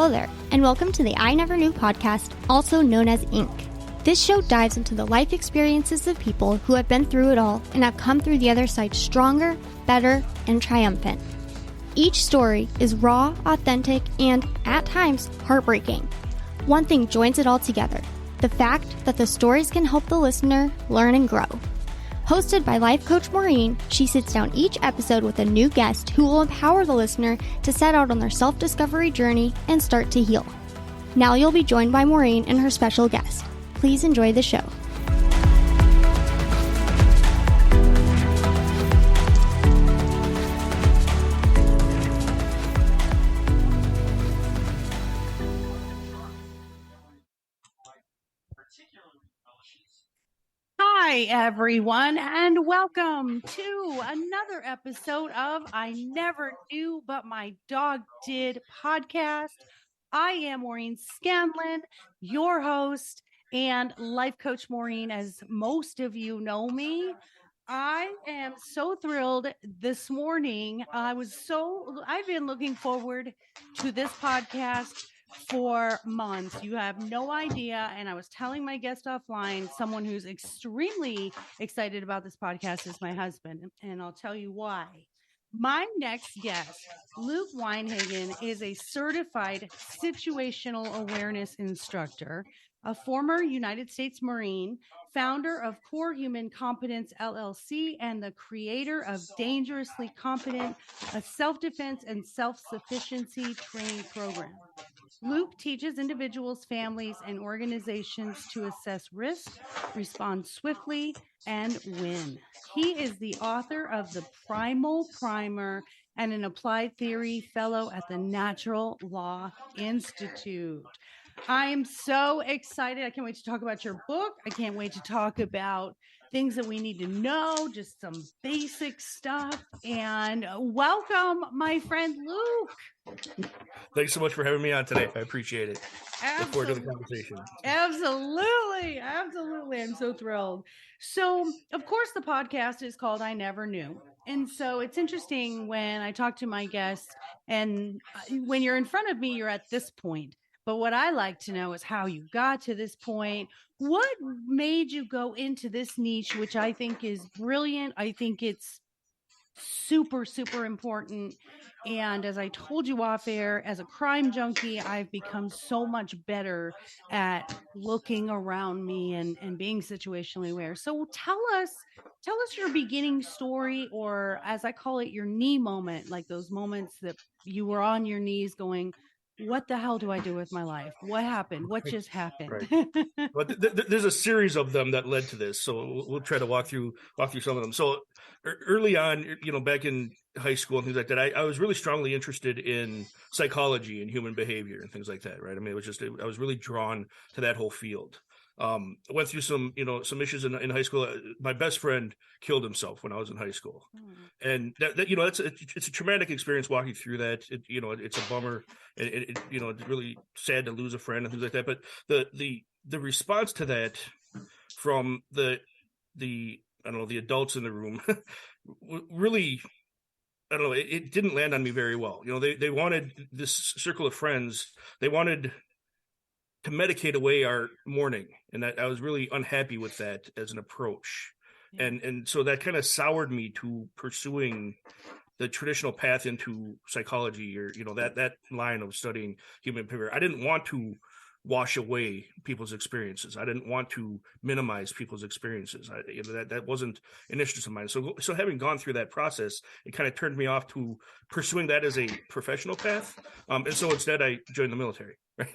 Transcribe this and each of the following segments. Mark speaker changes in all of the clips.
Speaker 1: Hello there, and welcome to the I Never Knew podcast, also known as Inc. This show dives into the life experiences of people who have been through it all and have come through the other side stronger, better, and triumphant. Each story is raw, authentic, and, at times, heartbreaking. One thing joins it all together: the fact that the stories can help the listener learn and grow. Hosted by life coach Maureen, she sits down each episode with a new guest who will empower the listener to set out on their self-discovery journey and start to heal. Now you'll be joined by Maureen and her special guest. Please enjoy the show.
Speaker 2: Hi, everyone, and welcome to another episode of I Never Knew But My Dog Did podcast. I am Maureen Scanlon, your host and life coach Maureen, as most of you know me. I am so thrilled this morning. I've been looking forward to this podcast for months. You have no idea. And I was telling my guest offline, someone who's extremely excited about this podcast is my husband. And I'll tell you why. My next guest, Luke Weinhagen, is a certified situational awareness instructor, a former United States Marine, founder of Core Human Competence LLC, and the creator of Dangerously Competent, a self-defense and self-sufficiency training program. Luke teaches individuals, families, and organizations to assess risk, respond swiftly, and win. He is the author of The Primal Primer and an applied theory fellow at the Natural Law Institute. I am so excited. I can't wait to talk about your book. I can't wait to talk about things that we need to know, just some basic stuff. And welcome, my friend Luke.
Speaker 3: Thanks so much for having me on today. I appreciate it. Look forward to the conversation.
Speaker 2: Absolutely. I'm so thrilled. So, of course, the podcast is called I Never Knew. And so it's interesting when I talk to my guests, and when you're in front of me, you're at this point. But what I like to know is how you got to this point. What made you go into this niche, which I think is brilliant. I think it's super, super important. And as I told you off air, as a crime junkie, I've become so much better at looking around me and being situationally aware. So tell us your beginning story, or as I call it, your knee moment, like those moments that you were on your knees going, what the hell do I do with my life? What happened? What just happened?
Speaker 3: Right. But there's a series of them that led to this, so we'll try to walk through some of them. So early on, back in high school and things like that, I was really strongly interested in psychology and human behavior and things like that. Right. I mean, I was really drawn to that whole field. I went through some issues in high school. My best friend killed himself when I was in high school. And that it's a traumatic experience walking through that. It's a bummer. It's really sad to lose a friend and things like that. But the response to that from the adults in the room really, I don't know, it didn't land on me very well. They wanted this circle of friends. They wanted to medicate away our mourning, and I was really unhappy with that as an approach. Yeah. And so that kind of soured me to pursuing the traditional path into psychology, or that line of studying human behavior. I didn't want to wash away people's experiences. I didn't want to minimize people's experiences. That wasn't an interest of mine. So having gone through that process, it kind of turned me off to pursuing that as a professional path. And so instead I joined the military. Right.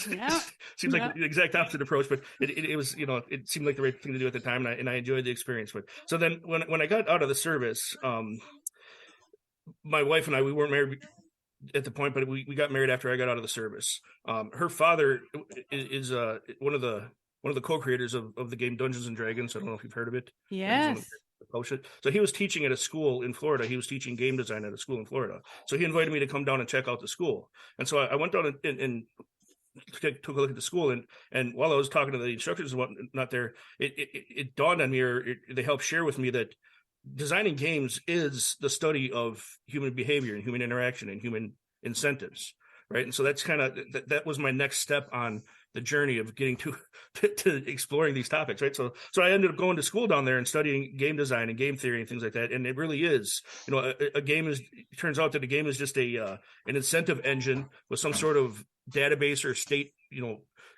Speaker 2: Yeah.
Speaker 3: Seems like the exact opposite approach, but it was, it seemed like the right thing to do at the time. And I enjoyed the experience. But so then when I got out of the service, my wife and I, we weren't married at the point, but we got married after I got out of the service. Her father is one of the co-creators of the game Dungeons and Dragons. I don't know if you've heard of it.
Speaker 2: Yes.
Speaker 3: So he was teaching at a school in Florida. He was teaching game design at a school in Florida. So he invited me to come down and check out the school. And so I went down and took a look at the school. And while I was talking to the instructors and whatnot there, it dawned on me, or they helped share with me, that designing games is the study of human behavior and human interaction and human incentives. right? And so that's kind of that was my next step on the journey of getting to exploring these topics, right? So I ended up going to school down there and studying game design and game theory and things like that. And it really is, a game is, it turns out that a game is just an incentive engine with some sort of database or state,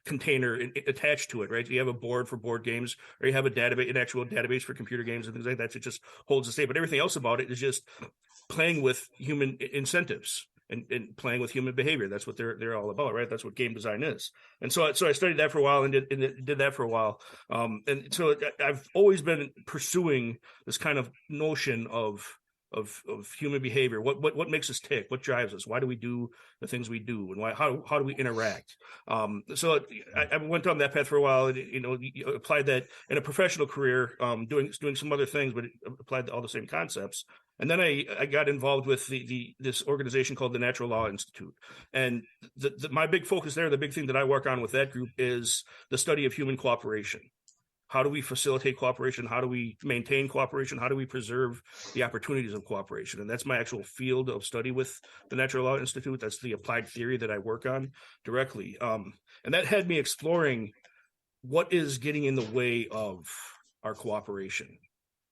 Speaker 3: container attached to it, right? You have a board for board games, or you have an actual database for computer games and things like that. It just holds the state, but everything else about it is just playing with human incentives. And playing with human behavior. That's what they're all about, right? That's what game design is. And so I studied that for a while and did that for a while. And so I've always been pursuing this kind of notion of human behavior. What makes us tick? What drives us? Why do we do the things we do? And how do we interact? So I went down that path for a while, and applied that in a professional career, doing some other things, but applied all the same concepts. And then I got involved with this organization called the Natural Law Institute. And my big focus there, the big thing that I work on with that group is the study of human cooperation. How do we facilitate cooperation? How do we maintain cooperation? How do we preserve the opportunities of cooperation? And that's my actual field of study with the Natural Law Institute. That's the applied theory that I work on directly. And that had me exploring what is getting in the way of our cooperation.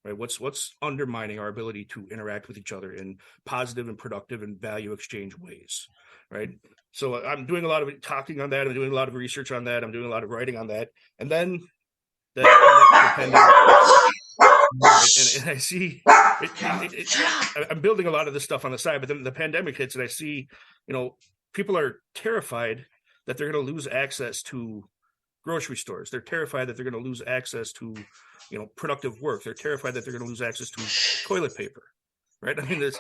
Speaker 3: Right? What's undermining our ability to interact with each other in positive and productive and value exchange ways, right? So I'm doing a lot of talking on that. I'm doing a lot of research on that. I'm doing a lot of writing on that. And then the pandemic, and I see I'm building a lot of this stuff on the side, but then the pandemic hits, and I see, people are terrified that they're going to lose access to grocery stores. They're terrified that they're going to lose access to, productive work. They're terrified that they're going to lose access to toilet paper, right? I mean,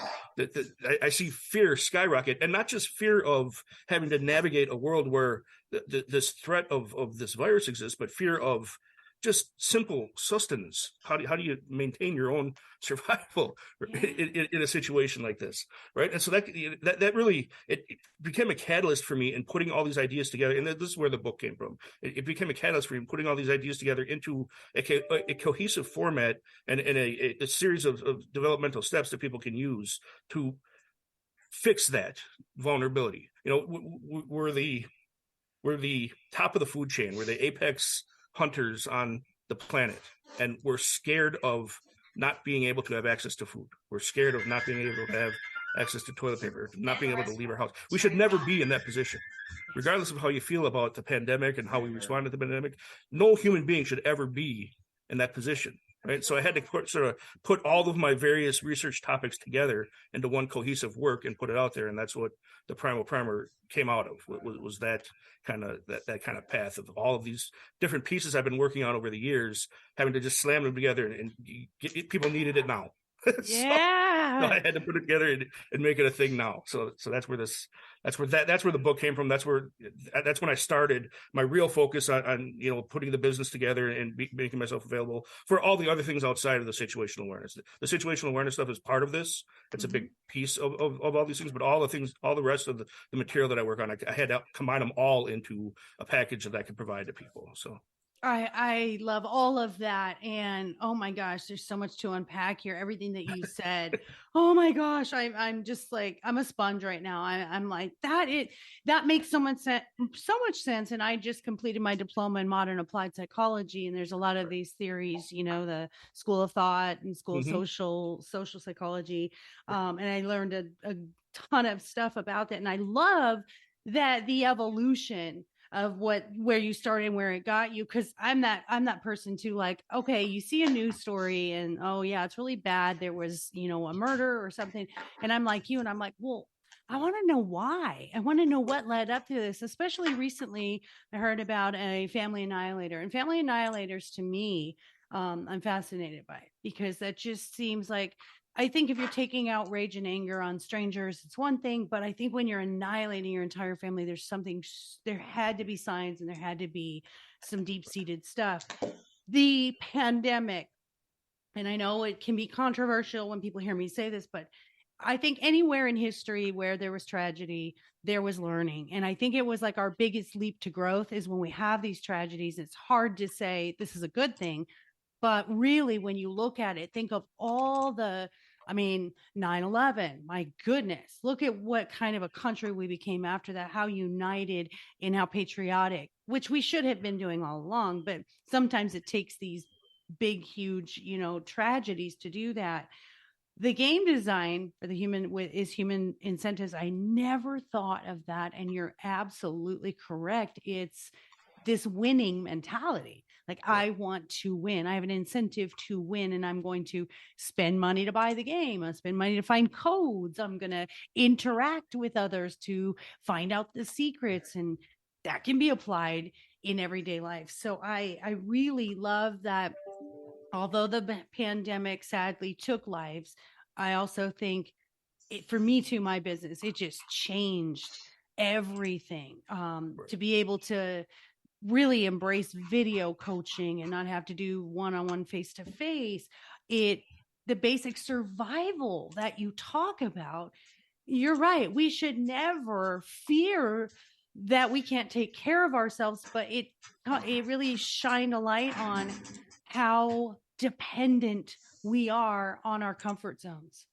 Speaker 3: I see fear skyrocket, and not just fear of having to navigate a world where this threat of this virus exists, but fear of just simple sustenance. How do you maintain your own survival in a situation like this, right? And so that really it became a catalyst for me in putting all these ideas together. And this is where the book came from. It became a catalyst for me in putting all these ideas together into a cohesive format and a series of developmental steps that people can use to fix that vulnerability. We're the top of the food chain. We're the apex hunters on the planet, and we're scared of not being able to have access to food. We're scared of not being able to have access to toilet paper, not being able to leave our house. We should never be in that position. Regardless of how you feel about the pandemic and how we respond to the pandemic, no human being should ever be in that position, right? So I had to sort of put all of my various research topics together into one cohesive work and put it out there, and that's what the Primal Primer came out of. Was that kind of path of all of these different pieces I've been working on over the years, having to just slam them together, and people needed it now.
Speaker 2: Yeah.
Speaker 3: So I had to put it together and make it a thing now. So that's where the book came from. That's when I started my real focus on putting the business together and making myself available for all the other things outside of the situational awareness. The situational awareness stuff is part of this. It's a big piece of all these things, but all the rest of the material that I work on, I had to combine them all into a package that I could provide to people. So
Speaker 2: I love all of that. And oh my gosh, there's so much to unpack here. Everything that you said. Oh my gosh. I'm just like, I'm a sponge right now. I'm like, that makes so much sense. And I just completed my diploma in modern applied psychology. And there's a lot of these theories, the school of thought and school of social psychology. And I learned a ton of stuff about that. And I love that the evolution of where you started and where it got you. Cause I'm that person too, like, okay, you see a news story and, oh yeah, it's really bad. There was, a murder or something. And I'm like you, and I'm like, well, I want to know why. I want to know what led up to this. Especially recently, I heard about a family annihilator, and family annihilators to me, I'm fascinated by it, because that just seems like, I think if you're taking out rage and anger on strangers, it's one thing, but I think when you're annihilating your entire family, there had to be signs, and there had to be some deep-seated stuff. The pandemic, and I know it can be controversial when people hear me say this, but I think anywhere in history where there was tragedy, there was learning. And I think it was like our biggest leap to growth is when we have these tragedies. It's hard to say this is a good thing, but really, when you look at it, think of all the I mean, 9/11, my goodness, look at what kind of a country we became after that, how united and how patriotic, which we should have been doing all along. But sometimes it takes these big, huge, tragedies to do that. The game design for the human incentives. I never thought of that. And you're absolutely correct. It's this winning mentality. Like, I want to win. I have an incentive to win, and I'm going to spend money to buy the game. I spend money to find codes. I'm going to interact with others to find out the secrets, and that can be applied in everyday life. So I really love that. Although the pandemic sadly took lives, I also think for me too, my business, it just changed everything. To be able to really embrace video coaching and not have to do one-on-one face-to-face, the basic survival that you talk about, you're right. We should never fear that we can't take care of ourselves, but it really shined a light on how dependent we are on our comfort zones.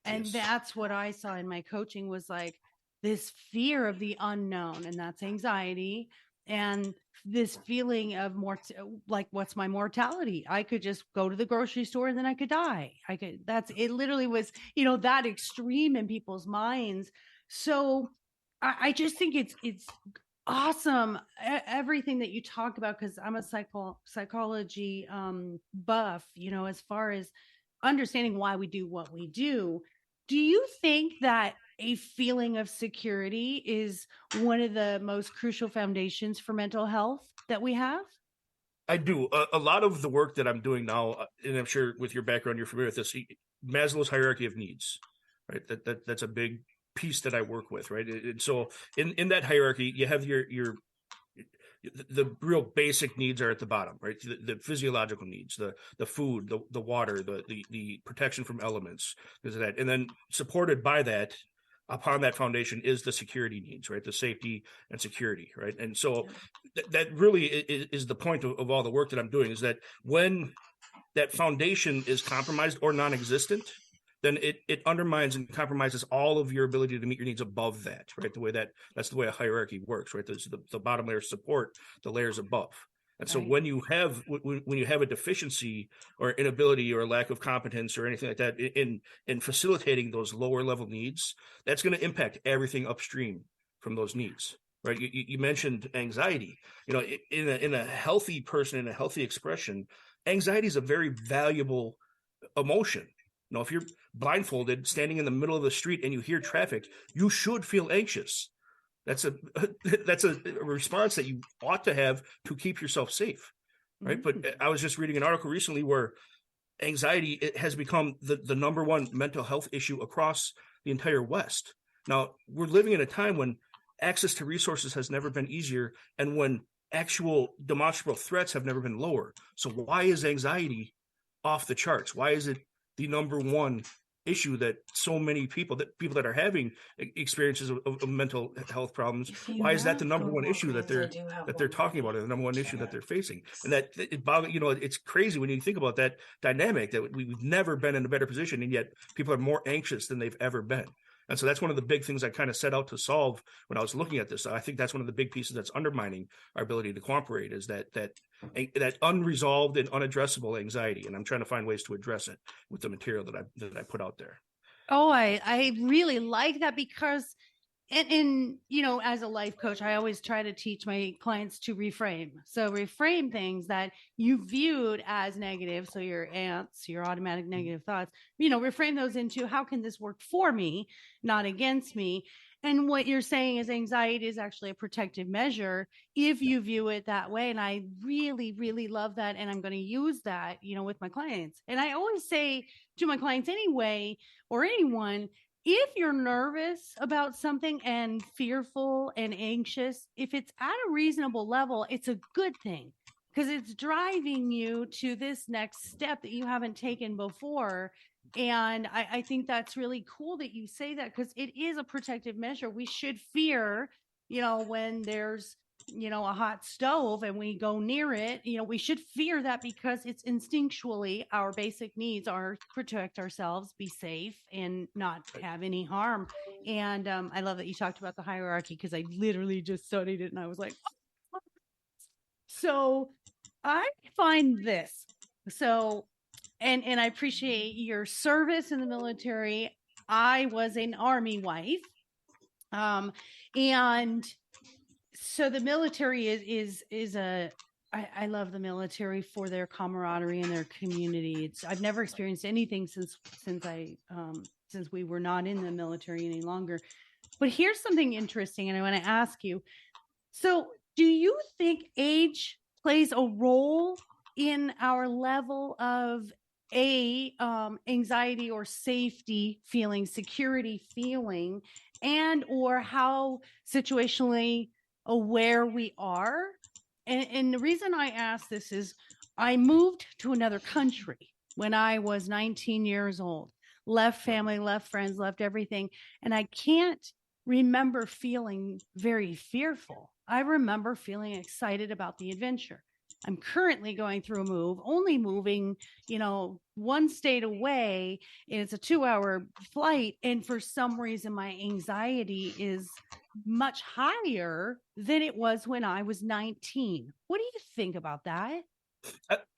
Speaker 2: And that's what I saw in my coaching, was like this fear of the unknown, and that's anxiety. And this feeling of like, what's my mortality? I could just go to the grocery store and then I could die. It literally was, that extreme in people's minds. So I just think it's awesome, everything that you talk about, because I'm a psychology buff, as far as understanding why we do what we do. Do you think that a feeling of security is one of the most crucial foundations for mental health that we have?
Speaker 3: I do. A lot of the work that I'm doing now, and I'm sure with your background, you're familiar with this, Maslow's hierarchy of needs, right? That's a big piece that I work with, right? And so in that hierarchy, you have the real basic needs are at the bottom, right? The physiological needs, the food, the water, the protection from elements, that, and then supported by that, upon that foundation, is the security needs, right? The safety and security, right? And so that really is the point of all the work that I'm doing, is that when that foundation is compromised or non-existent, then it undermines and compromises all of your ability to meet your needs above that, right? That's the way a hierarchy works, right? There's the bottom layer support the layers above. And so when you have a deficiency or inability or lack of competence or anything like that in facilitating those lower level needs, that's going to impact everything upstream from those needs, right? You mentioned anxiety. In a healthy person, in a healthy expression, anxiety is a very valuable emotion. If you're blindfolded, standing in the middle of the street, and you hear traffic, you should feel anxious. That's a response that you ought to have to keep yourself safe, right? Mm-hmm. But I was just reading an article recently where anxiety has become the number one mental health issue across the entire West. Now, we're living in a time when access to resources has never been easier, and when actual demonstrable threats have never been lower. So why is anxiety off the charts? Why is it the number one issue that so many people that are having experiences of mental health problems? Why is that the number one issue that they're talking about, or the number one issue that they're facing? And that it's crazy when you think about that dynamic, that we've never been in a better position, and yet people are more anxious than they've ever been. And so that's one of the big things I kind of set out to solve when I was looking at this. I think that's one of the big pieces that's undermining our ability to cooperate, is that unresolved and unaddressable anxiety. And I'm trying to find ways to address it with the material that I put out there.
Speaker 2: Oh, I really like that, because and as a life coach, I always try to teach my clients to reframe. So reframe things that you viewed as negative. So your automatic negative thoughts, reframe those into, how can this work for me, not against me? And what you're saying is anxiety is actually a protective measure if you view it that way. And I really, really love that. And I'm going to use that, with my clients. And I always say to my clients anyway, or anyone, if you're nervous about something and fearful and anxious, if it's at a reasonable level, it's a good thing, because it's driving you to this next step that you haven't taken before. And I think that's really cool that you say that, because it is a protective measure. We should fear, when there's a hot stove and we go near it, we should fear that because it's instinctually our basic needs are protect ourselves, be safe, and not have any harm. And I love that you talked about the hierarchy because I literally just studied it and I was like, oh. So I find this. So, and I appreciate your service in the military. I was an Army wife. And so the military I love the military for their camaraderie and their community. I've never experienced anything since we were not in the military any longer. But here's something interesting, and I want to ask you. So, do you think age plays a role in our level of anxiety or safety feeling, security feeling, and or how situationally aware we are? And the reason I ask this is I moved to another country when I was 19 years old, left family, left friends, left everything. And I can't remember feeling very fearful. I remember feeling excited about the adventure. I'm currently going through a move, only moving, one state away. It's a 2-hour flight. And for some reason, my anxiety is much higher than it was when I was 19. What do you think about that?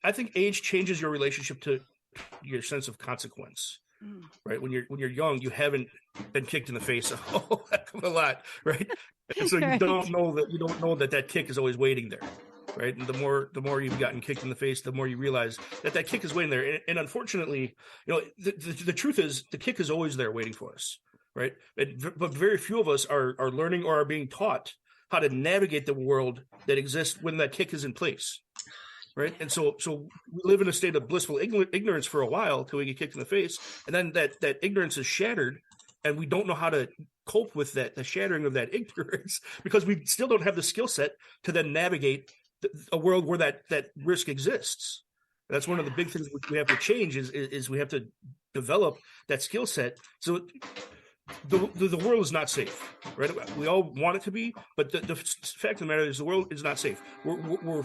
Speaker 3: I think age changes your relationship to your sense of consequence. Right, when you're young, you haven't been kicked in the face a whole heck of a lot, right? And so you don't know that kick is always waiting there, right? And the more you've gotten kicked in the face, the more you realize that kick is waiting there. And unfortunately, the truth is the kick is always there waiting for us, right? But very few of us are learning or are being taught how to navigate the world that exists when that kick is in place. Right. And so we live in a state of blissful ignorance for a while till we get kicked in the face. And then that ignorance is shattered and we don't know how to cope with the shattering of that ignorance because we still don't have the skill set to then navigate a world where that risk exists. That's one of the big things we have to change is we have to develop that skill set. So the world is not safe, right? We all want it to be, but the fact of the matter is the world is not safe. We're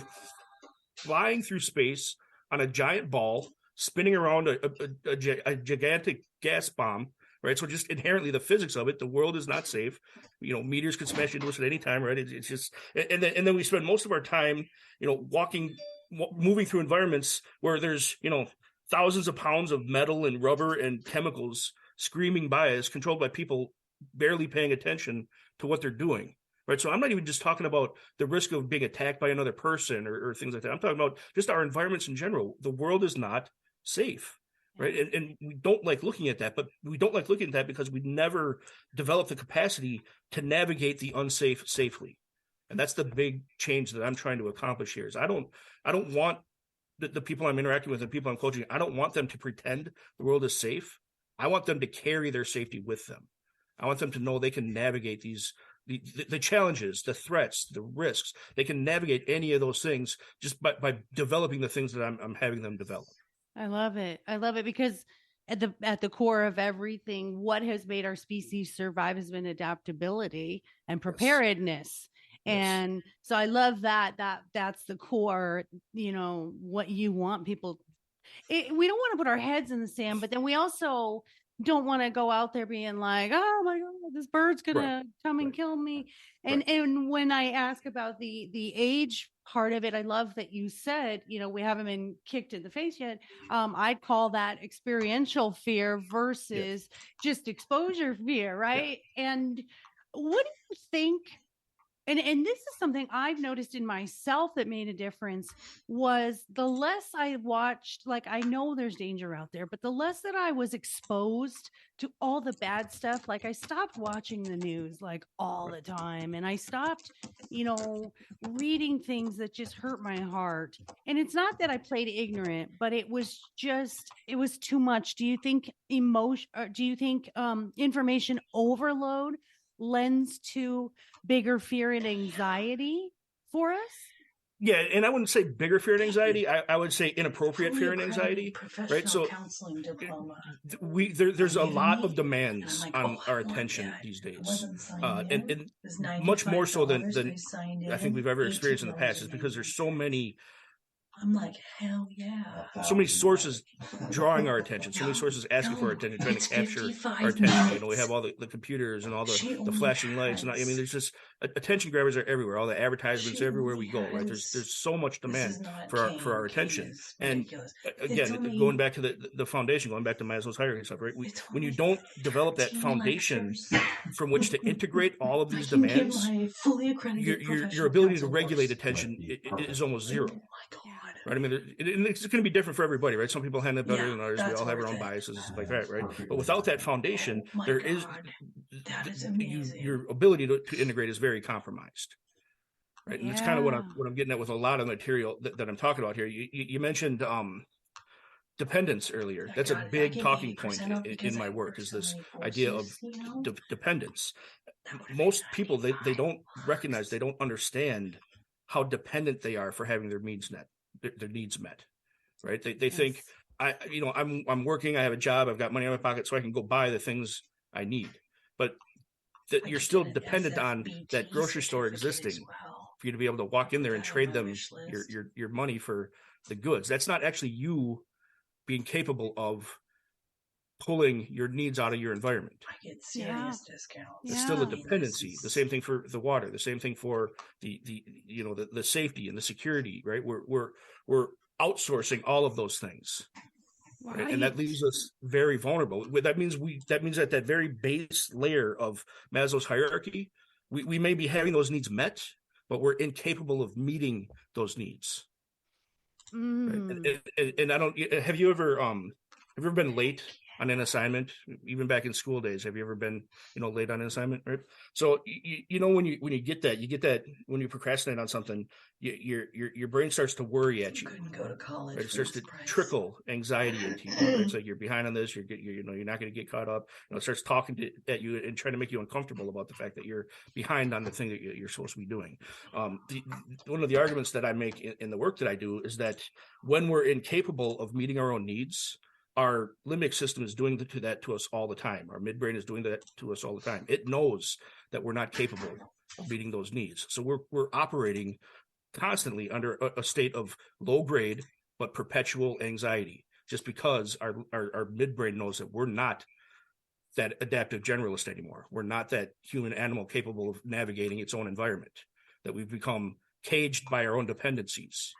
Speaker 3: flying through space on a giant ball, spinning around a gigantic gas bomb, right? So just inherently the physics of it, the world is not safe. Meteors can smash into us at any time, right? It's just, and then we spend most of our time, moving through environments where there's, thousands of pounds of metal and rubber and chemicals screaming by us, controlled by people barely paying attention to what they're doing. Right. So I'm not even just talking about the risk of being attacked by another person or things like that. I'm talking about just our environments in general. The world is not safe. Right. And we don't like looking at that, but we don't like looking at that because we never developed the capacity to navigate the unsafe safely. And that's the big change that I'm trying to accomplish here is I don't want the people I'm interacting with and people I'm coaching. I don't want them to pretend the world is safe. I want them to carry their safety with them. I want them to know they can navigate the challenges, the threats, the risks. They can navigate any of those things just by developing the things that I'm having them develop.
Speaker 2: I love it. I love it because at the core of everything, what has made our species survive has been adaptability and preparedness. Yes. And so I love that's the core, what you want people. We don't want to put our heads in the sand, but then we also don't want to go out there being like, oh my God, this bird's gonna come and kill me. And when I ask about the age part of it, I love that you said, we haven't been kicked in the face yet. I'd call that experiential fear versus just exposure fear, right? Yeah. And what do you think? And this is something I've noticed in myself that made a difference was the less I watched, like I know there's danger out there, but the less that I was exposed to all the bad stuff, like I stopped watching the news like all the time. And I stopped, reading things that just hurt my heart. And it's not that I played ignorant, but it was too much. Do you think information overload lends to bigger fear and anxiety for us?
Speaker 3: Yeah, and I wouldn't say bigger fear and anxiety. I would say inappropriate fear and anxiety, right? So
Speaker 4: counseling diploma.
Speaker 3: There's a lot of demands on our attention these days, and much more so than I think we've ever experienced in the past, is because there's so many.
Speaker 4: I'm like, hell yeah.
Speaker 3: So many sources drawing our attention, so many sources asking for our attention, trying to capture our attention. You know, we have all the computers and all the flashing lights, and I mean, there's just attention grabbers are everywhere. All the advertisements everywhere we go, right? There's so much demand for our attention. And again, going back to the foundation, going back to Maslow's hierarchy stuff, right? When you don't develop that foundation from which to integrate all of these demands, your ability to regulate attention is almost zero. Right. I mean, it's going to be different for everybody, right? Some people handle it better than others. We all have our own biases and stuff like that, right? But without that foundation, there is your ability to integrate is very compromised, right? And that's kind of what I'm getting at with a lot of material that I'm talking about here. You mentioned dependence earlier. That's a big talking point in my work, is this idea of dependence. Most people, they don't recognize, they don't understand how dependent they are for having their needs met, right? They think I'm working, I have a job, I've got money in my pocket, so I can go buy the things I need. But that you're still dependent on that grocery store existing for you to be able to walk in there and trade them your money for the goods. That's not actually you being capable of pulling your needs out of your environment.
Speaker 4: I get serious discounts.
Speaker 3: It's still a dependency. The same thing for the water. The same thing for the safety and the security. Right? We're outsourcing all of those things, right? And that leaves us very vulnerable. That means at that very base layer of Maslow's hierarchy, we may be having those needs met, but we're incapable of meeting those needs. Right? And I don't. Have you ever been late on an assignment, even back in school days? Have you ever been, late on an assignment, right? So, when you get that when you procrastinate on something, your brain starts to worry at you.
Speaker 4: Couldn't go to college.
Speaker 3: Right? It starts to trickle anxiety into you. Right? It's like you're behind on this. You're not going to get caught up. It starts talking at you and trying to make you uncomfortable about the fact that you're behind on the thing that you're supposed to be doing. One of the arguments that I make in the work that I do is that when we're incapable of meeting our own needs, our limbic system is doing that to us all the time. Our midbrain is doing that to us all the time. It knows that we're not capable of meeting those needs. So we're operating constantly under a state of low grade but perpetual anxiety, just because our midbrain knows that we're not that adaptive generalist anymore. We're not that human animal capable of navigating its own environment, that we've become caged by our own dependencies.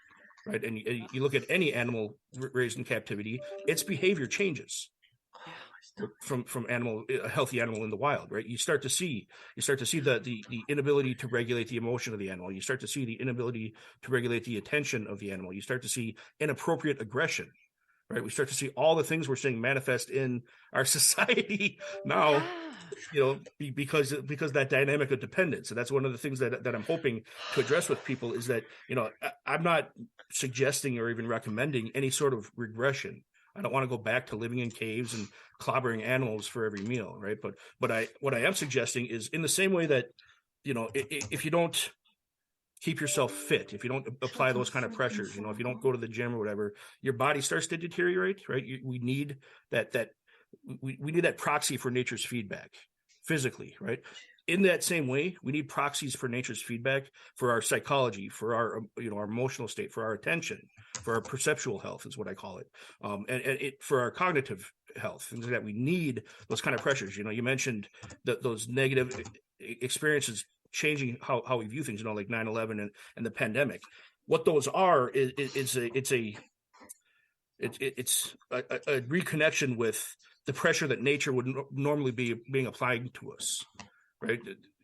Speaker 3: Right. And you look at any animal raised in captivity, its behavior changes from a healthy animal in the wild. Right. You start to see the inability to regulate the emotion of the animal. You start to see the inability to regulate the attention of the animal. You start to see inappropriate aggression. Right. We start to see all the things we're seeing manifest in our society now. Because that dynamic of dependence. And that's one of the things that I'm hoping to address with people, is that, I'm not suggesting or even recommending any sort of regression. I don't want to go back to living in caves and clobbering animals for every meal. Right. But what I am suggesting is, in the same way that, if you don't keep yourself fit, if you don't apply those kind of pressures, if you don't go to the gym or whatever, your body starts to deteriorate. Right. We need we need that proxy for nature's feedback physically, right? In that same way, we need proxies for nature's feedback for our psychology, for our our emotional state, for our attention, for our perceptual health is what I call it, and for our cognitive health. Things like that. We need those kind of pressures. You mentioned those negative experiences changing how we view things. Like 9/11 and the pandemic. What those are it's a reconnection with the pressure that nature would normally be being applied to us, right?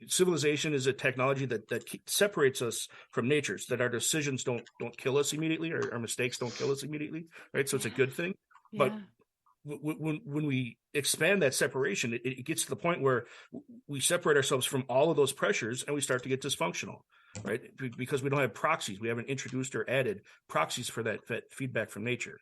Speaker 3: Civilization is a technology that separates us from nature, so that our decisions don't kill us immediately, or our mistakes don't kill us immediately, right? So it's a good thing. Yeah. But when we expand that separation, it gets to the point where we separate ourselves from all of those pressures, and we start to get dysfunctional, right? Because we don't have proxies. We haven't introduced or added proxies for that feedback from nature.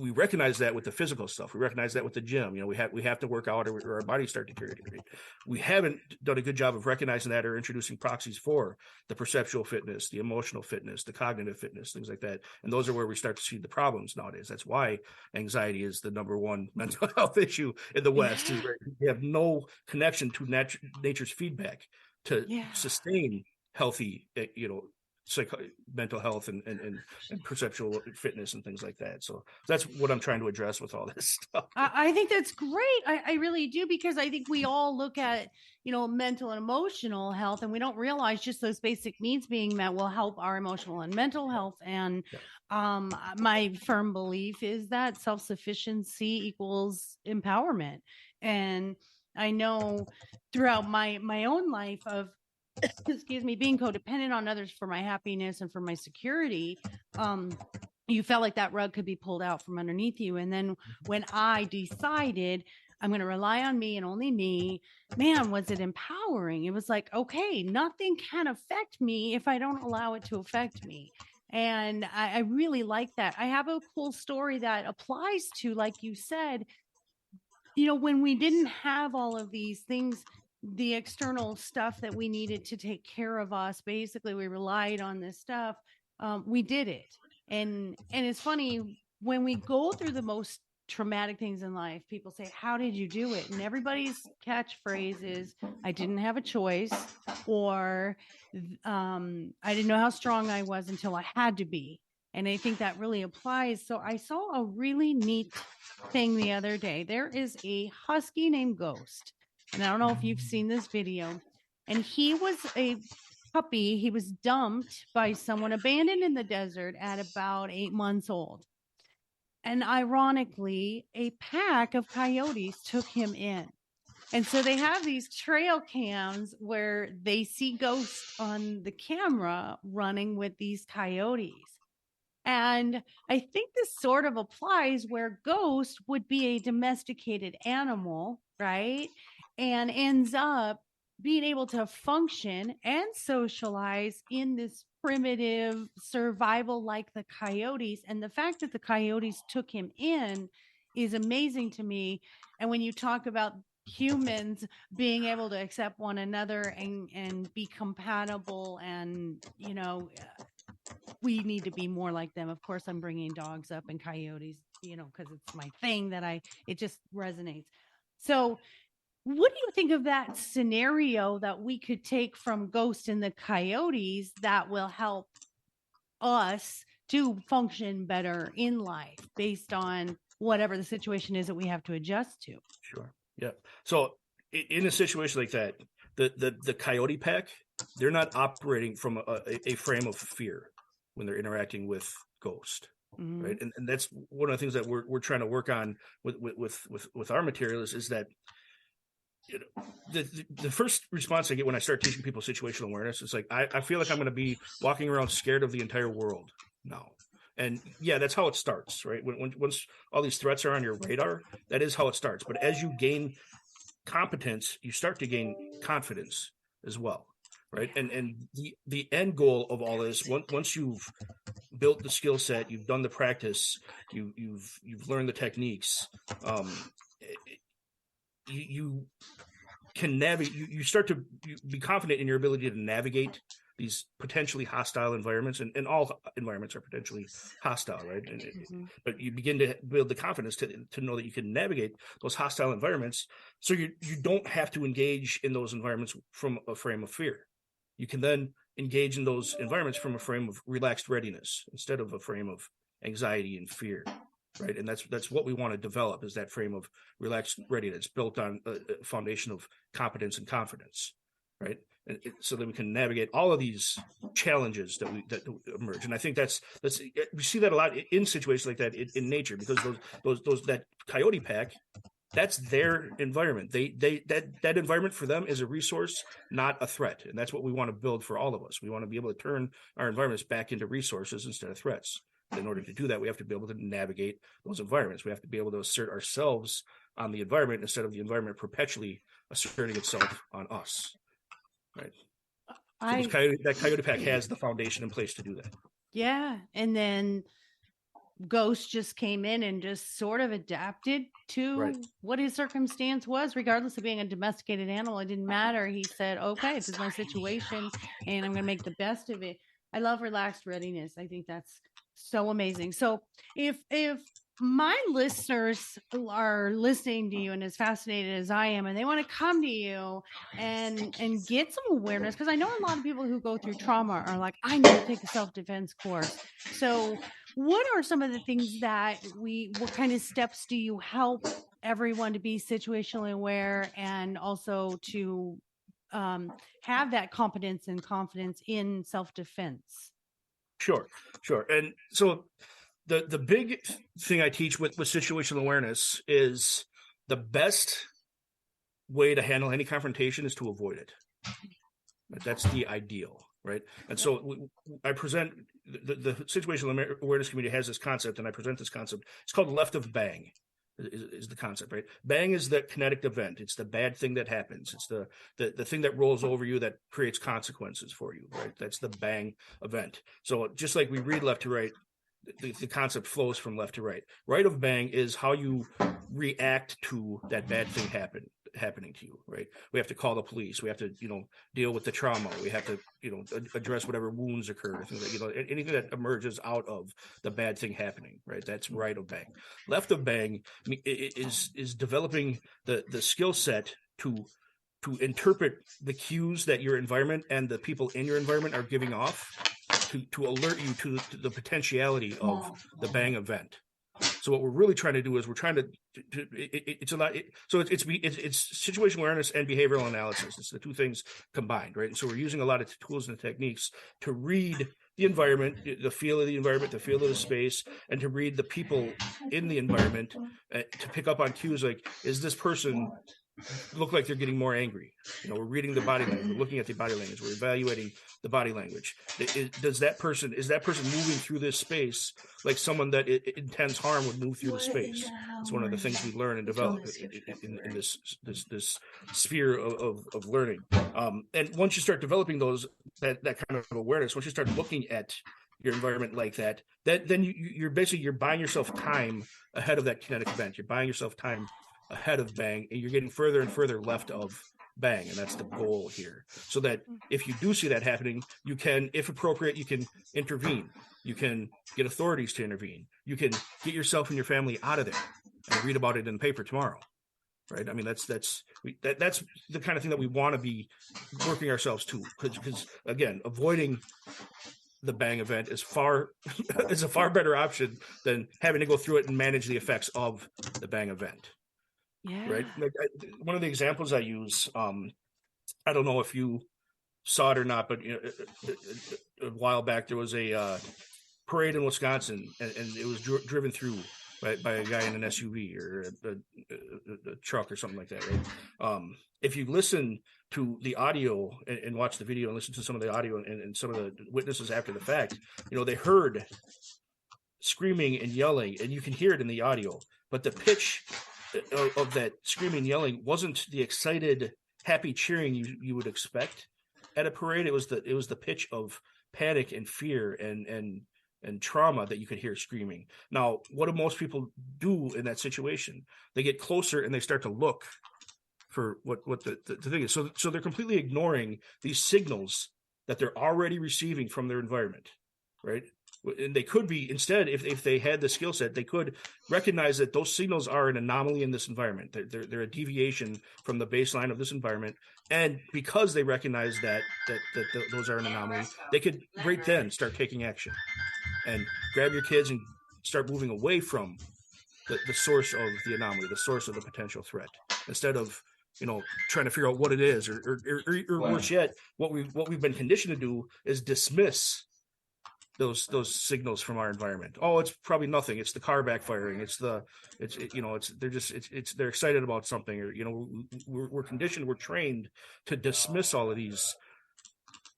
Speaker 3: we recognize that with the physical stuff. We recognize that with the gym. You know, we have to work out or our bodies start to deteriorate. We haven't done a good job of recognizing that or introducing proxies for the perceptual fitness, the emotional fitness, the cognitive fitness, things like that. And those are where we start to see the problems nowadays. That's why anxiety is the number one mental health issue in the West. Is we have no connection to nature's feedback to sustain healthy, mental health and perceptual fitness and things like that. So that's what I'm trying to address with all this stuff.
Speaker 2: I think that's great. I really do, because I think we all look at, mental and emotional health, and we don't realize just those basic needs being met will help our emotional and mental health. And my firm belief is that self-sufficiency equals empowerment. And I know throughout my own life of being codependent on others for my happiness and for my security, you felt like that rug could be pulled out from underneath you. And then when I decided I'm going to rely on me and only me, man, was it empowering. It was like, okay, nothing can affect me if I don't allow it to affect me. And I really like that. I have a cool story that applies to, like you said, when we didn't have all of these things, the external stuff that we needed to take care of us, basically we relied on this stuff. We did it. And it's funny, when we go through the most traumatic things in life, people say, how did you do it? And everybody's catchphrase is, I didn't have a choice, or I didn't know how strong I was until I had to be. And I think that really applies. So I saw a really neat thing the other day. There is a husky named Ghost. And I don't know if you've seen this video. And he was a puppy. He was dumped by someone, abandoned in the desert at about 8 months old. And ironically, a pack of coyotes took him in. And so they have these trail cams where they see Ghost on the camera running with these coyotes. And I think this sort of applies where Ghost would be a domesticated animal, right? And ends up being able to function and socialize in this primitive survival like the coyotes. And the fact that the coyotes took him in is amazing to me. And when you talk about humans being able to accept one another and be compatible, and, we need to be more like them. Of course, I'm bringing dogs up and coyotes, because it's my thing that it just resonates. So what do you think of that scenario that we could take from Ghost and the coyotes that will help us to function better in life based on whatever the situation is that we have to adjust to?
Speaker 3: Sure. Yeah. So in a situation like that, the coyote pack, they're not operating from a frame of fear when they're interacting with Ghost. Mm-hmm. Right. And that's one of the things that we're trying to work on with our materials is that the first response I get when I start teaching people situational awareness is like, I feel like I'm going to be walking around scared of the entire world now. And yeah, that's how it starts, right? Once all these threats are on your radar, that is how it starts. But as you gain competence, you start to gain confidence as well, right? And the end goal of all this, once you've built the skill set, you've done the practice, you've learned the techniques, you can navigate. You start to be confident in your ability to navigate these potentially hostile environments, and all environments are potentially hostile, right? But you begin to build the confidence to know that you can navigate those hostile environments, so you don't have to engage in those environments from a frame of fear. You can then engage in those environments from a frame of relaxed readiness instead of a frame of anxiety and fear. Right. And that's what we want to develop, is that frame of relaxed readiness built on a foundation of competence and confidence. Right. And so that we can navigate all of these challenges that emerge. And I think we see that a lot in situations like that in nature, because that coyote pack, that's their environment. That environment for them is a resource, not a threat. And that's what we want to build for all of us. We want to be able to turn our environments back into resources instead of threats. In order to do that, we have to be able to navigate those environments. We have to be able to assert ourselves on the environment instead of the environment perpetually asserting itself on us. Right. So that coyote pack has the foundation in place to do that.
Speaker 2: Yeah. And then ghost just came in and just sort of adapted to what his circumstance was, regardless of being a domesticated animal. It didn't matter. He said, okay, this is my situation and I'm going to make the best of it. I love relaxed readiness. I think that's so amazing. So if my listeners are listening to you and as fascinated as I am, and they want to come to you and get some awareness, because I know a lot of people who go through trauma are like, I need to take a self-defense course. So what are some of the things that what kind of steps do you help everyone to be situationally aware and also to have that competence and confidence in self-defense?
Speaker 3: Sure. And so the big thing I teach with situational awareness is the best way to handle any confrontation is to avoid it. That's the ideal, right? And so I present the situational awareness community has this concept, and I present this concept. It's called left of bang. Is the concept, right? Bang is the kinetic event. It's the bad thing that happens. It's the thing that rolls over you that creates consequences for you, right? That's the bang event. So just like we read left to right, the concept flows from left to right. Right of bang is how you react to that bad thing happening to you, right? We have to call the police. We have to, deal with the trauma. We have to, address whatever wounds occur, things like, anything that emerges out of the bad thing happening, right? That's right of bang. Left of bang is developing the skill set to interpret the cues that your environment and the people in your environment are giving off to alert you to the potentiality of the bang event. So what we're really trying to do is we're trying to it's situational awareness and behavioral analysis. It's the two things combined, right? And so we're using a lot of tools and techniques to read the environment, the feel of the environment, the feel of the space, and to read the people in the environment to pick up on cues like, is this person look like they're getting more angry? We're reading the body language, we're looking at the body language, we're evaluating the body language. Is that person moving through this space like someone that intends harm would move through the space? It's one of the things we learn and develop in this sphere of learning. And once you start developing that kind of awareness, once you start looking at your environment like that, then you're buying yourself time ahead of that kinetic event. You're buying yourself time ahead of bang, and you're getting further and further left of bang, and that's the goal here. So that if you do see that happening, you can, if appropriate, you can intervene. You can get authorities to intervene. You can get yourself and your family out of there and read about it in the paper tomorrow, right? I mean, that's the kind of thing that we want to be working ourselves to, because again, avoiding the bang event is a far better option than having to go through it and manage the effects of the bang event.
Speaker 2: Yeah.
Speaker 3: Right. Like one of the examples I use, I don't know if you saw it or not, but a while back there was a parade in Wisconsin, and it was driven through by a guy in an SUV or a truck or something like that. Right. If you listen to the audio and watch the video and listen to some of the audio and some of the witnesses after the fact, they heard screaming and yelling, and you can hear it in the audio, but the pitch of that screaming and yelling wasn't the excited, happy cheering you would expect at a parade. It was the pitch of panic and fear and trauma that you could hear screaming. Now, what do most people do in that situation? They get closer and they start to look for what the thing is. So they're completely ignoring these signals that they're already receiving from their environment, right? And they could be, instead, if they had the skill set, they could recognize that those signals are an anomaly in this environment. They're a deviation from the baseline of this environment. And because they recognize that those are an anomaly, they could right then start taking action and grab your kids and start moving away from the source of the anomaly, the source of the potential threat, instead of trying to figure out what it is, or worse yet, what we've been conditioned to do is dismiss those signals from our environment. Oh, it's probably nothing. It's the car backfiring. They're excited about something, or we're conditioned, we're trained to dismiss all of these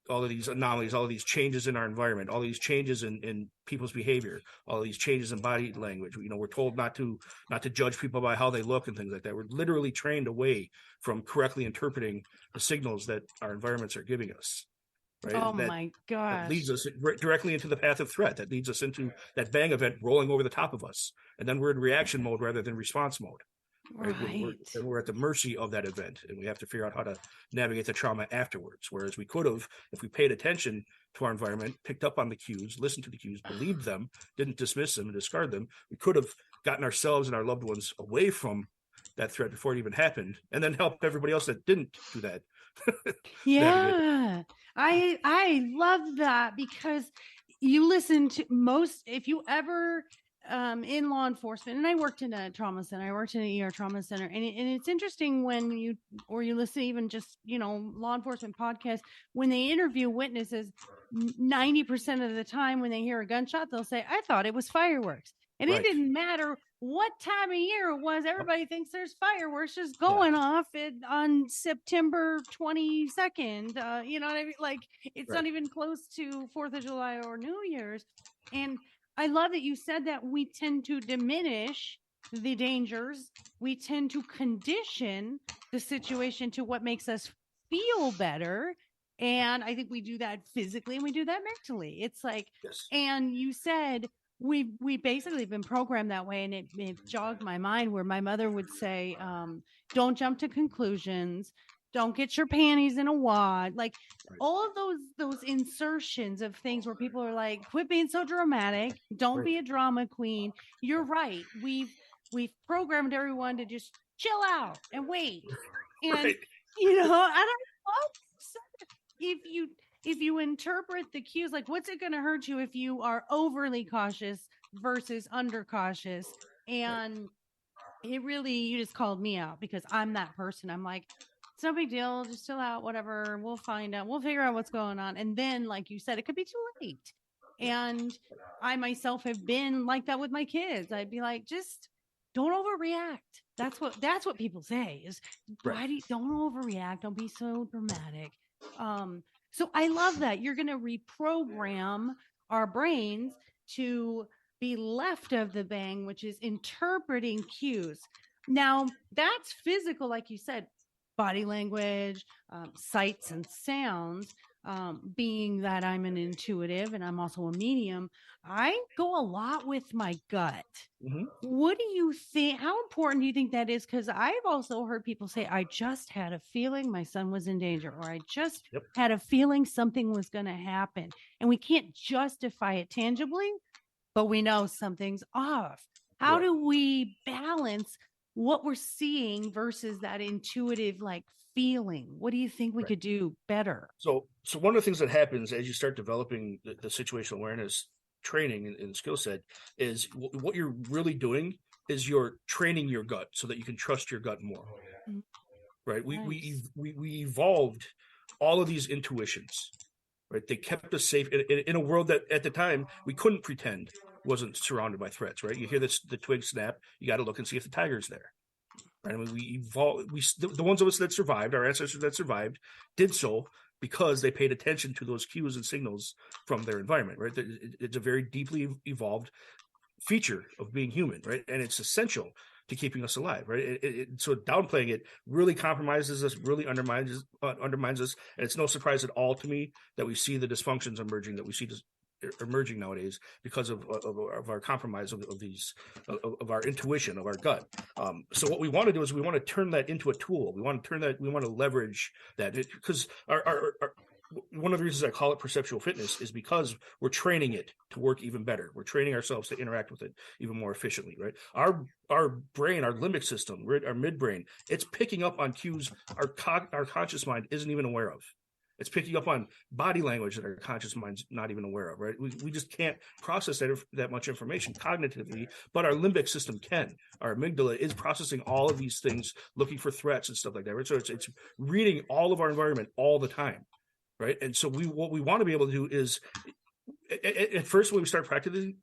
Speaker 3: anomalies, all of these changes in our environment, all these changes in people's behavior, all of these changes in body language. We're told not to judge people by how they look and things like that. We're literally trained away from correctly interpreting the signals that our environments are giving us. right?
Speaker 2: Oh
Speaker 3: That
Speaker 2: my
Speaker 3: that leads
Speaker 2: gosh.
Speaker 3: us directly into the path of threat. That leads us into that bang event rolling over the top of us, and then we're in reaction mode rather than response mode. Right,
Speaker 2: Right.
Speaker 3: we're at the mercy of that event, and we have to figure out how to navigate the trauma afterwards. Whereas we could have, if we paid attention to our environment, picked up on the cues, listened to the cues, believed them, didn't dismiss them and discard them, we could have gotten ourselves and our loved ones away from that threat before it even happened, and then helped everybody else that didn't do that navigate.
Speaker 2: Yeah. I love that because you listen to most, if you ever in law enforcement, and I worked in a trauma center, I worked in an ER trauma center, and it's interesting when you listen even just law enforcement podcasts, when they interview witnesses, 90% of the time when they hear a gunshot, they'll say, I thought it was fireworks. And it
Speaker 3: Right.
Speaker 2: didn't matter what time of year it was. Everybody thinks there's fireworks just going off on September 22nd. You know what I mean? Like, it's not even close to 4th of July or New Year's. And I love that you said that we tend to diminish the dangers. We tend to condition the situation to what makes us feel better. And I think we do that physically and we do that mentally. It's like,
Speaker 3: Yes.
Speaker 2: and you said, we basically been programmed that way, and it jogged my mind where my mother would say, don't jump to conclusions, don't get your panties in a wad, like all of those insertions of things where people are like, quit being so dramatic, don't be a drama queen. You're right, we've programmed everyone to just chill out and wait, and and I love if you interpret the cues, like what's it going to hurt you if you are overly cautious versus under cautious? And it really, you just called me out because I'm that person. I'm like, it's no big deal, just chill out, whatever, we'll find out, we'll figure out what's going on. And then, like you said, it could be too late. And I myself have been like that with my kids. I'd be like, just don't overreact. That's what people say is, don't overreact, don't be so dramatic. So I love that you're going to reprogram our brains to be left of the bang, which is interpreting cues. Now that's physical, like you said, body language, sights and sounds. Being that I'm an intuitive and I'm also a medium, I go a lot with my gut.
Speaker 3: Mm-hmm.
Speaker 2: What do you think? How important do you think that is? Because I've also heard people say, I just had a feeling my son was in danger, or I just had a feeling something was going to happen. And we can't justify it tangibly, but we know something's off. How do we balance what we're seeing versus that intuitive like feeling? What do you think we could do better?
Speaker 3: So one of the things that happens as you start developing the situational awareness training and skill set is what you're really doing is you're training your gut so that you can trust your gut more. Right? We evolved all of these intuitions. Right? They kept us safe in a world that at the time we couldn't pretend wasn't surrounded by threats. Right? You hear the twig snap, you got to look and see if the tiger's there. Right? I mean, we evolved. The ones of us that survived, our ancestors that survived, did so because they paid attention to those cues and signals from their environment. Right? It's a very deeply evolved feature of being human, right? And it's essential to keeping us alive, right? So downplaying it really compromises us, really undermines us. And it's no surprise at all to me that we see the dysfunctions emerging, that we see this emerging nowadays because of our compromise of our intuition, of our gut. So what we want to do is we want to turn that into a tool. We want to leverage that, because our one of the reasons I call it perceptual fitness is because we're training it to work even better. We're training ourselves to interact with it even more efficiently, right? Our brain, our limbic system, our midbrain, it's picking up on cues our conscious mind isn't even aware of. It's picking up on body language that our conscious mind's not even aware of, right? We just can't process that much information cognitively, but our limbic system can. Our amygdala is processing all of these things, looking for threats and stuff like that, right? So it's reading all of our environment all the time. Right. And so what we want to be able to do is at first, when we start practicing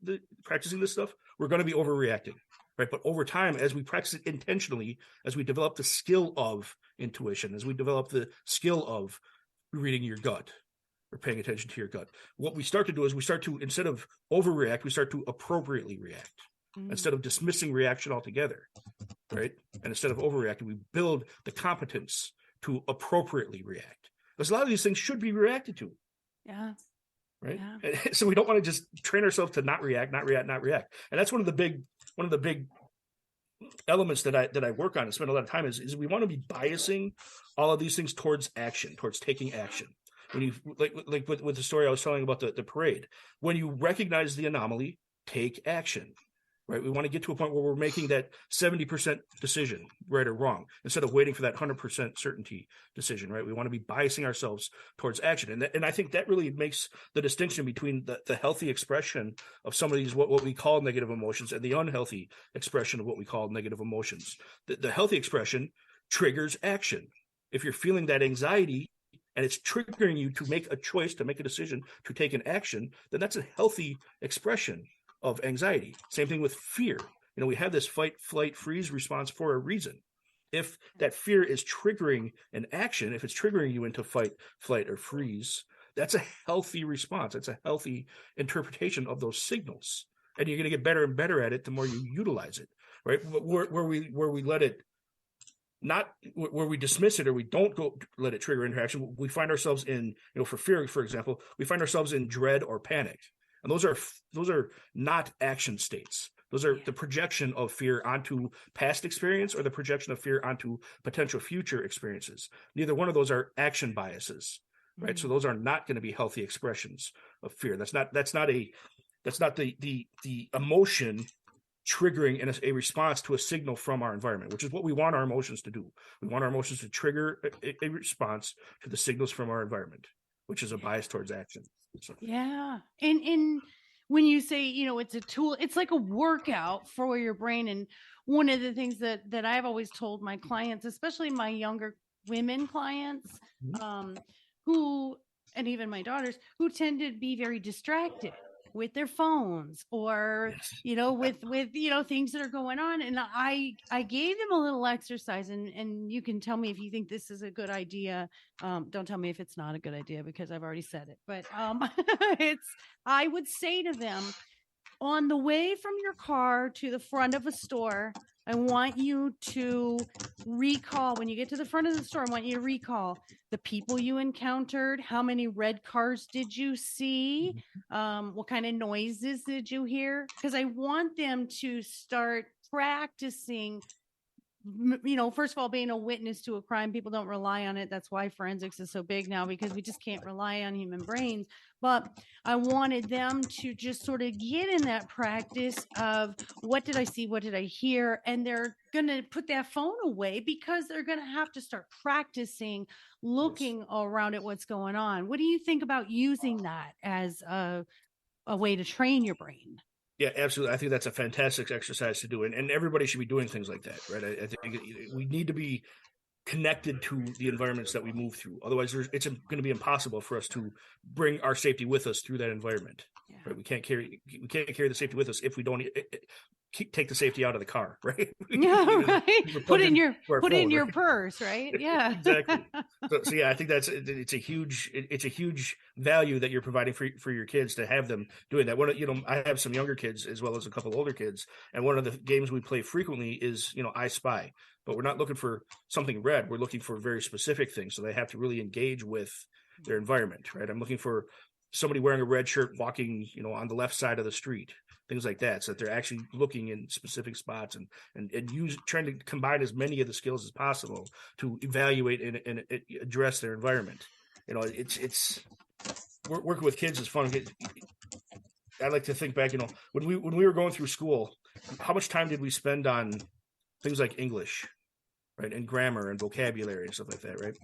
Speaker 3: this stuff, we're going to be overreacting. Right. But over time, as we practice it intentionally, as we develop the skill of intuition, as we develop the skill of reading your gut or paying attention to your gut, what we start to do is we start to, instead of overreact, we start to appropriately react. Instead of dismissing reaction altogether. Right. And instead of overreacting, we build the competence to appropriately react. Because a lot of these things should be reacted to.
Speaker 2: Yeah.
Speaker 3: Right.
Speaker 2: Yeah.
Speaker 3: And so we don't want to just train ourselves to not react. And that's one of the big elements that I work on and spend a lot of time is we want to be biasing all of these things towards action, towards taking action. When you like with the story I was telling about the parade, when you recognize the anomaly, take action. Right. We want to get to a point where we're making that 70% decision, right or wrong, instead of waiting for that 100% certainty decision. Right. We want to be biasing ourselves towards action. And I think that really makes the distinction between the healthy expression of some of these, what we call negative emotions, and the unhealthy expression of what we call negative emotions. The healthy expression triggers action. If you're feeling that anxiety and it's triggering you to make a choice, to make a decision, to take an action, then that's a healthy expression of anxiety. Same thing with fear. We have this fight, flight, freeze response for a reason. If that fear is triggering an action, if it's triggering you into fight, flight, or freeze, that's a healthy response. That's a healthy interpretation of those signals. And you're going to get better and better at it the more you utilize it, right? Where we let it not, where we dismiss it or we don't go let it trigger interaction, we find ourselves in, for fear, for example, we find ourselves in dread or panic. And those are not action states. Those are the projection of fear onto past experience or the projection of fear onto potential future experiences. Neither one of those are action biases, right? So those are not going to be healthy expressions of fear. That's not the emotion triggering a response to a signal from our environment, which is what we want our emotions to do. We want our emotions to trigger a response to the signals from our environment, which is a bias towards action. So.
Speaker 2: Yeah. And when you say, it's a tool, it's like a workout for your brain. And one of the things that I've always told my clients, especially my younger women clients, who, and even my daughters, who tend to be very distracted with their phones or, with things that are going on. And I gave them a little exercise, and you can tell me if you think this is a good idea. Don't tell me if it's not a good idea, because I've already said it, but I would say to them, on the way from your car to the front of a store, I want you to recall, when you get to the front of the store, I want you to recall the people you encountered. How many red cars did you see? What kind of noises did you hear? Because I want them to start practicing, first of all, being a witness to a crime. People don't rely on it. That's why forensics is so big now, because we just can't rely on human brains. But I wanted them to just sort of get in that practice of, what did I see? What did I hear? And they're going to put that phone away, because they're going to have to start practicing looking around at what's going on. What do you think about using that as a way to train your brain?
Speaker 3: Yeah, absolutely. I think that's a fantastic exercise to do. And everybody should be doing things like that, right? I think we need to be connected to the environments that we move through. Otherwise, it's going to be impossible for us to bring our safety with us through that environment. Yeah. Right? We can't carry the safety with us if we don't take the safety out of the car, right?
Speaker 2: Yeah, right. Put in your
Speaker 3: right?
Speaker 2: purse, right? Yeah,
Speaker 3: exactly. So yeah, I think it's a huge value that you're providing for your kids, to have them doing that. I have some younger kids as well as a couple older kids, and one of the games we play frequently is I Spy. But we're not looking for something red. We're looking for very specific things. So they have to really engage with their environment, right? I'm looking for somebody wearing a red shirt walking, on the left side of the street, things like that. So that they're actually looking in specific spots and trying to combine as many of the skills as possible to evaluate and address their environment. It's working with kids is fun. I like to think back, when we were going through school, how much time did we spend on things like English, right, and grammar and vocabulary and stuff like that, right?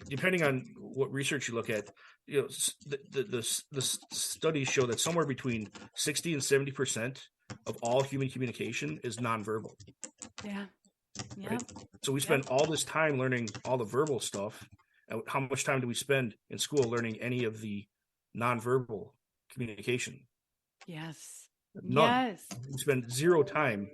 Speaker 3: Depending on what research you look at, the studies show that somewhere between 60 and 70% of all human communication is nonverbal.
Speaker 2: Yeah.
Speaker 3: Right? So we spend all this time learning all the verbal stuff. How much time do we spend in school learning any of the nonverbal communication?
Speaker 2: Yes.
Speaker 3: None.
Speaker 2: Yes.
Speaker 3: We spend zero time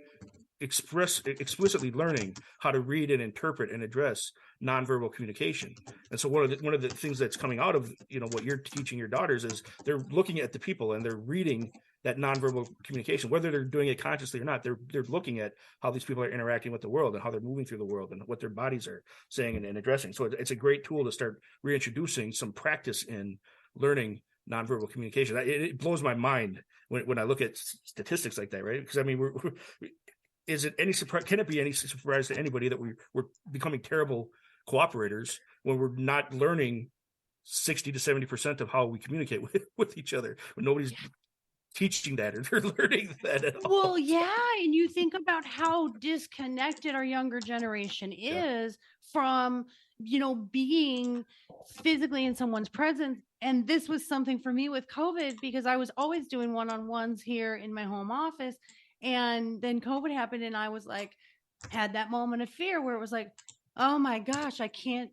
Speaker 3: explicitly learning how to read and interpret and address nonverbal communication. And so one of the things that's coming out of what you're teaching your daughters is they're looking at the people and they're reading that nonverbal communication, whether they're doing it consciously or not. They're looking at how these people are interacting with the world and how they're moving through the world and what their bodies are saying and addressing. So it's a great tool to start reintroducing some practice in learning nonverbal communication. It blows my mind when I look at statistics like that, right? Because I mean, is it any surprise? Can it be any surprise to anybody that we're becoming terrible cooperators when we're not learning 60 to 70% of how we communicate with each other? When nobody's teaching that or they're learning that at all.
Speaker 2: Well, yeah. And you think about how disconnected our younger generation is from, being physically in someone's presence. And this was something for me with COVID, because I was always doing one-on-ones here in my home office. And then COVID happened, and I was like, had that moment of fear where it was like, oh my gosh, I can't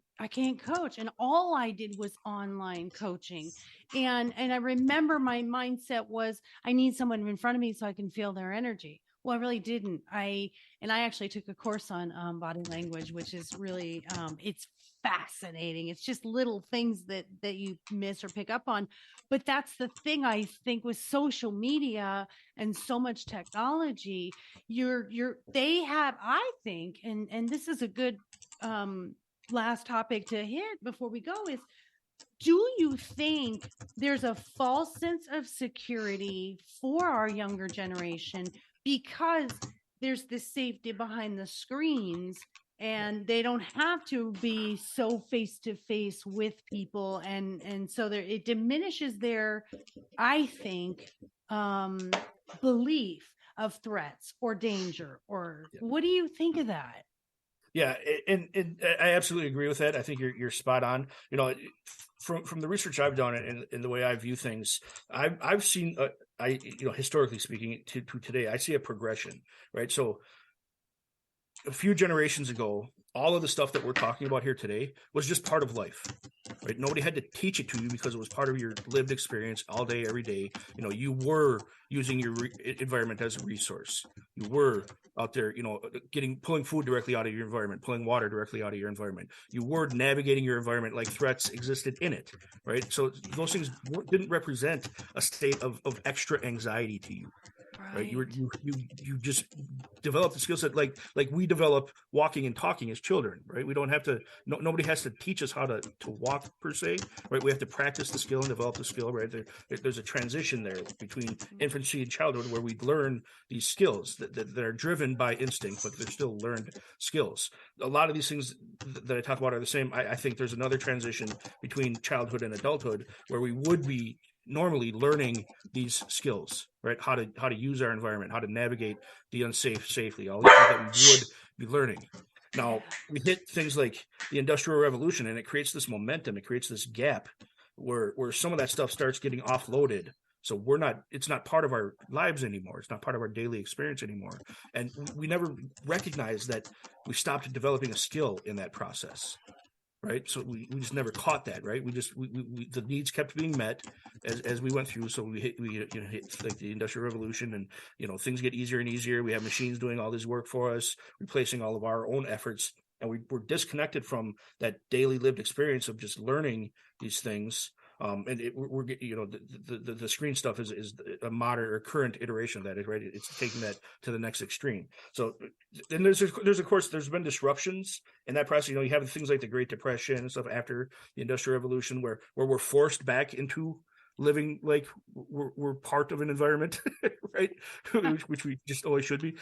Speaker 2: coach. And all I did was online coaching. And I remember my mindset was, I need someone in front of me so I can feel their energy. Well, I really didn't. I actually took a course on body language, which is really, it's fascinating. It's just little things that you miss or pick up on. But that's the thing, I think, with social media and so much technology, they have, I think, and this is a good last topic to hit before we go, is, do you think there's a false sense of security for our younger generation because there's this safety behind the screens, and they don't have to be so face to face with people, and so it diminishes their, I think, belief of threats or danger? Or what do you think of that?
Speaker 3: Yeah, and I absolutely agree with that. I think you're spot on. From the research I've done and the way I view things, I've seen historically speaking to today, I see a progression, right? So a few generations ago, all of the stuff that we're talking about here today was just part of life, right? Nobody had to teach it to you because it was part of your lived experience all day, every day. You were using your environment as a resource. You were out there, pulling food directly out of your environment, pulling water directly out of your environment. You were navigating your environment like threats existed in it, right? So those things didn't represent a state of extra anxiety to you. Right. You just develop the skill set like we develop walking and talking as children, right? We don't have to, nobody has to teach us how to walk per se, right? We have to practice the skill and develop the skill, right? There's a transition there between infancy and childhood where we learn these skills that are driven by instinct, but they're still learned skills. A lot of these things that I talk about are the same. I think there's another transition between childhood and adulthood where we would be normally learning these skills, right? How to use our environment, how to navigate the unsafe safely, all these things that we would be learning. Now we hit things like the Industrial Revolution, and it creates this momentum, it creates this gap where some of that stuff starts getting offloaded. So it's not part of our lives anymore. It's not part of our daily experience anymore. And we never recognized that we stopped developing a skill in that process. Right. So we just never caught that. Right. We the needs kept being met as we went through. So we hit like the Industrial Revolution, and, things get easier and easier. We have machines doing all this work for us, replacing all of our own efforts. And we're disconnected from that daily lived experience of just learning these things. And the screen stuff is a modern or current iteration of that, right? It's taking that to the next extreme. So then there's of course there's been disruptions in that process. You have things like the Great Depression and stuff after the Industrial Revolution where we're forced back into living like we're part of an environment, right? which we just always should be.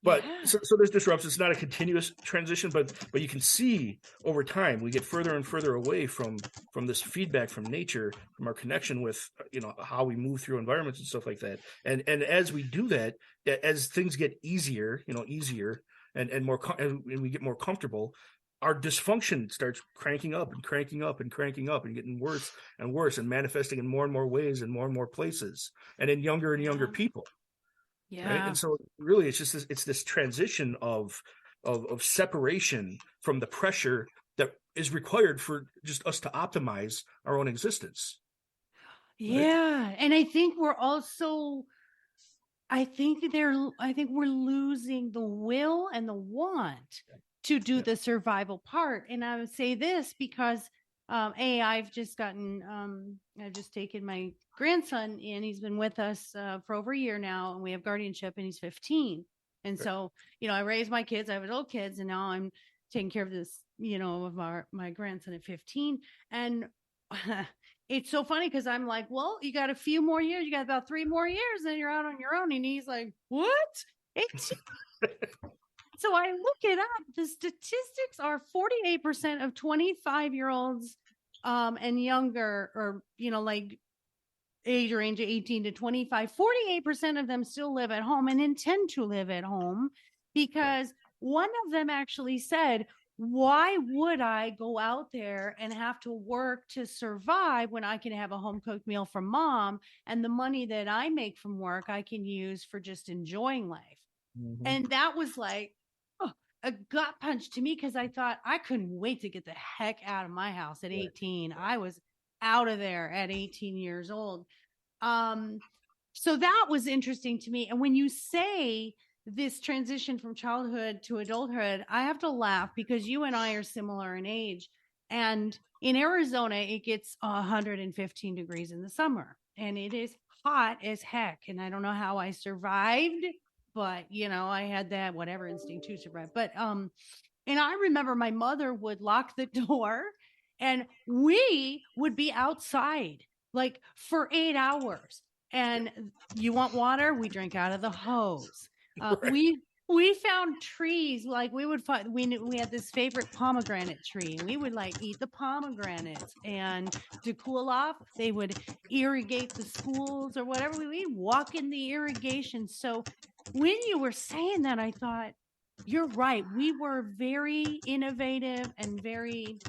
Speaker 3: But so there's disruptions. It's not a continuous transition, but you can see over time we get further and further away from this feedback from nature, from our connection with how we move through environments and stuff like that. And as we do that, as things get easier and more, and we get more comfortable, our dysfunction starts cranking up and cranking up and cranking up and getting worse and worse and manifesting in more and more ways and more places and in younger and younger people.
Speaker 2: Yeah.
Speaker 3: Right. And so really it's just this transition of separation from the pressure that is required for just us to optimize our own existence.
Speaker 2: Yeah. Right? And I think we're we're losing the will and the want to do the survival part. And I would say this because I've just taken my grandson, and he's been with us for over a year now, and we have guardianship, and he's 15. And so, I raised my kids, I have adult kids, and now I'm taking care of this, of my grandson at 15. And it's so funny because I'm like, well, you got a few more years. You got about 3 more years, and you're out on your own. And he's like, what? 18? So I look it up. The statistics are 48% of 25-year-olds and younger, or, like age range of 18 to 25, 48% of them still live at home and intend to live at home, because one of them actually said, why would I go out there and have to work to survive when I can have a home cooked meal from mom, and the money that I make from work I can use for just enjoying life?
Speaker 3: Mm-hmm.
Speaker 2: And that was like a gut punch to me, because I thought I couldn't wait to get the heck out of my house at 18. I was out of there at 18 years old. So that was interesting to me. And when you say this transition from childhood to adulthood, I have to laugh because you and I are similar in age. And in Arizona, it gets 115 degrees in the summer, and it is hot as heck. And I don't know how I survived, but I had that whatever instinct to survive. But and I remember my mother would lock the door and we would be outside like for 8 hours. And you want water? We drink out of the hose. We found trees, like we would find, we had this favorite pomegranate tree. We would like eat the pomegranates, and to cool off, they would irrigate the schools or whatever. We'd walk in the irrigation. So when you were saying that, I thought, you're right. We were very innovative and very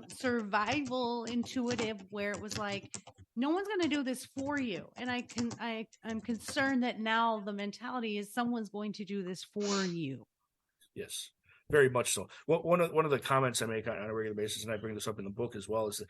Speaker 2: survival intuitive, where it was like, no one's going to do this for you. And I'm concerned that now the mentality is someone's going to do this for you.
Speaker 3: Yes, very much so. One of the comments I make on a regular basis, and I bring this up in the book as well, is that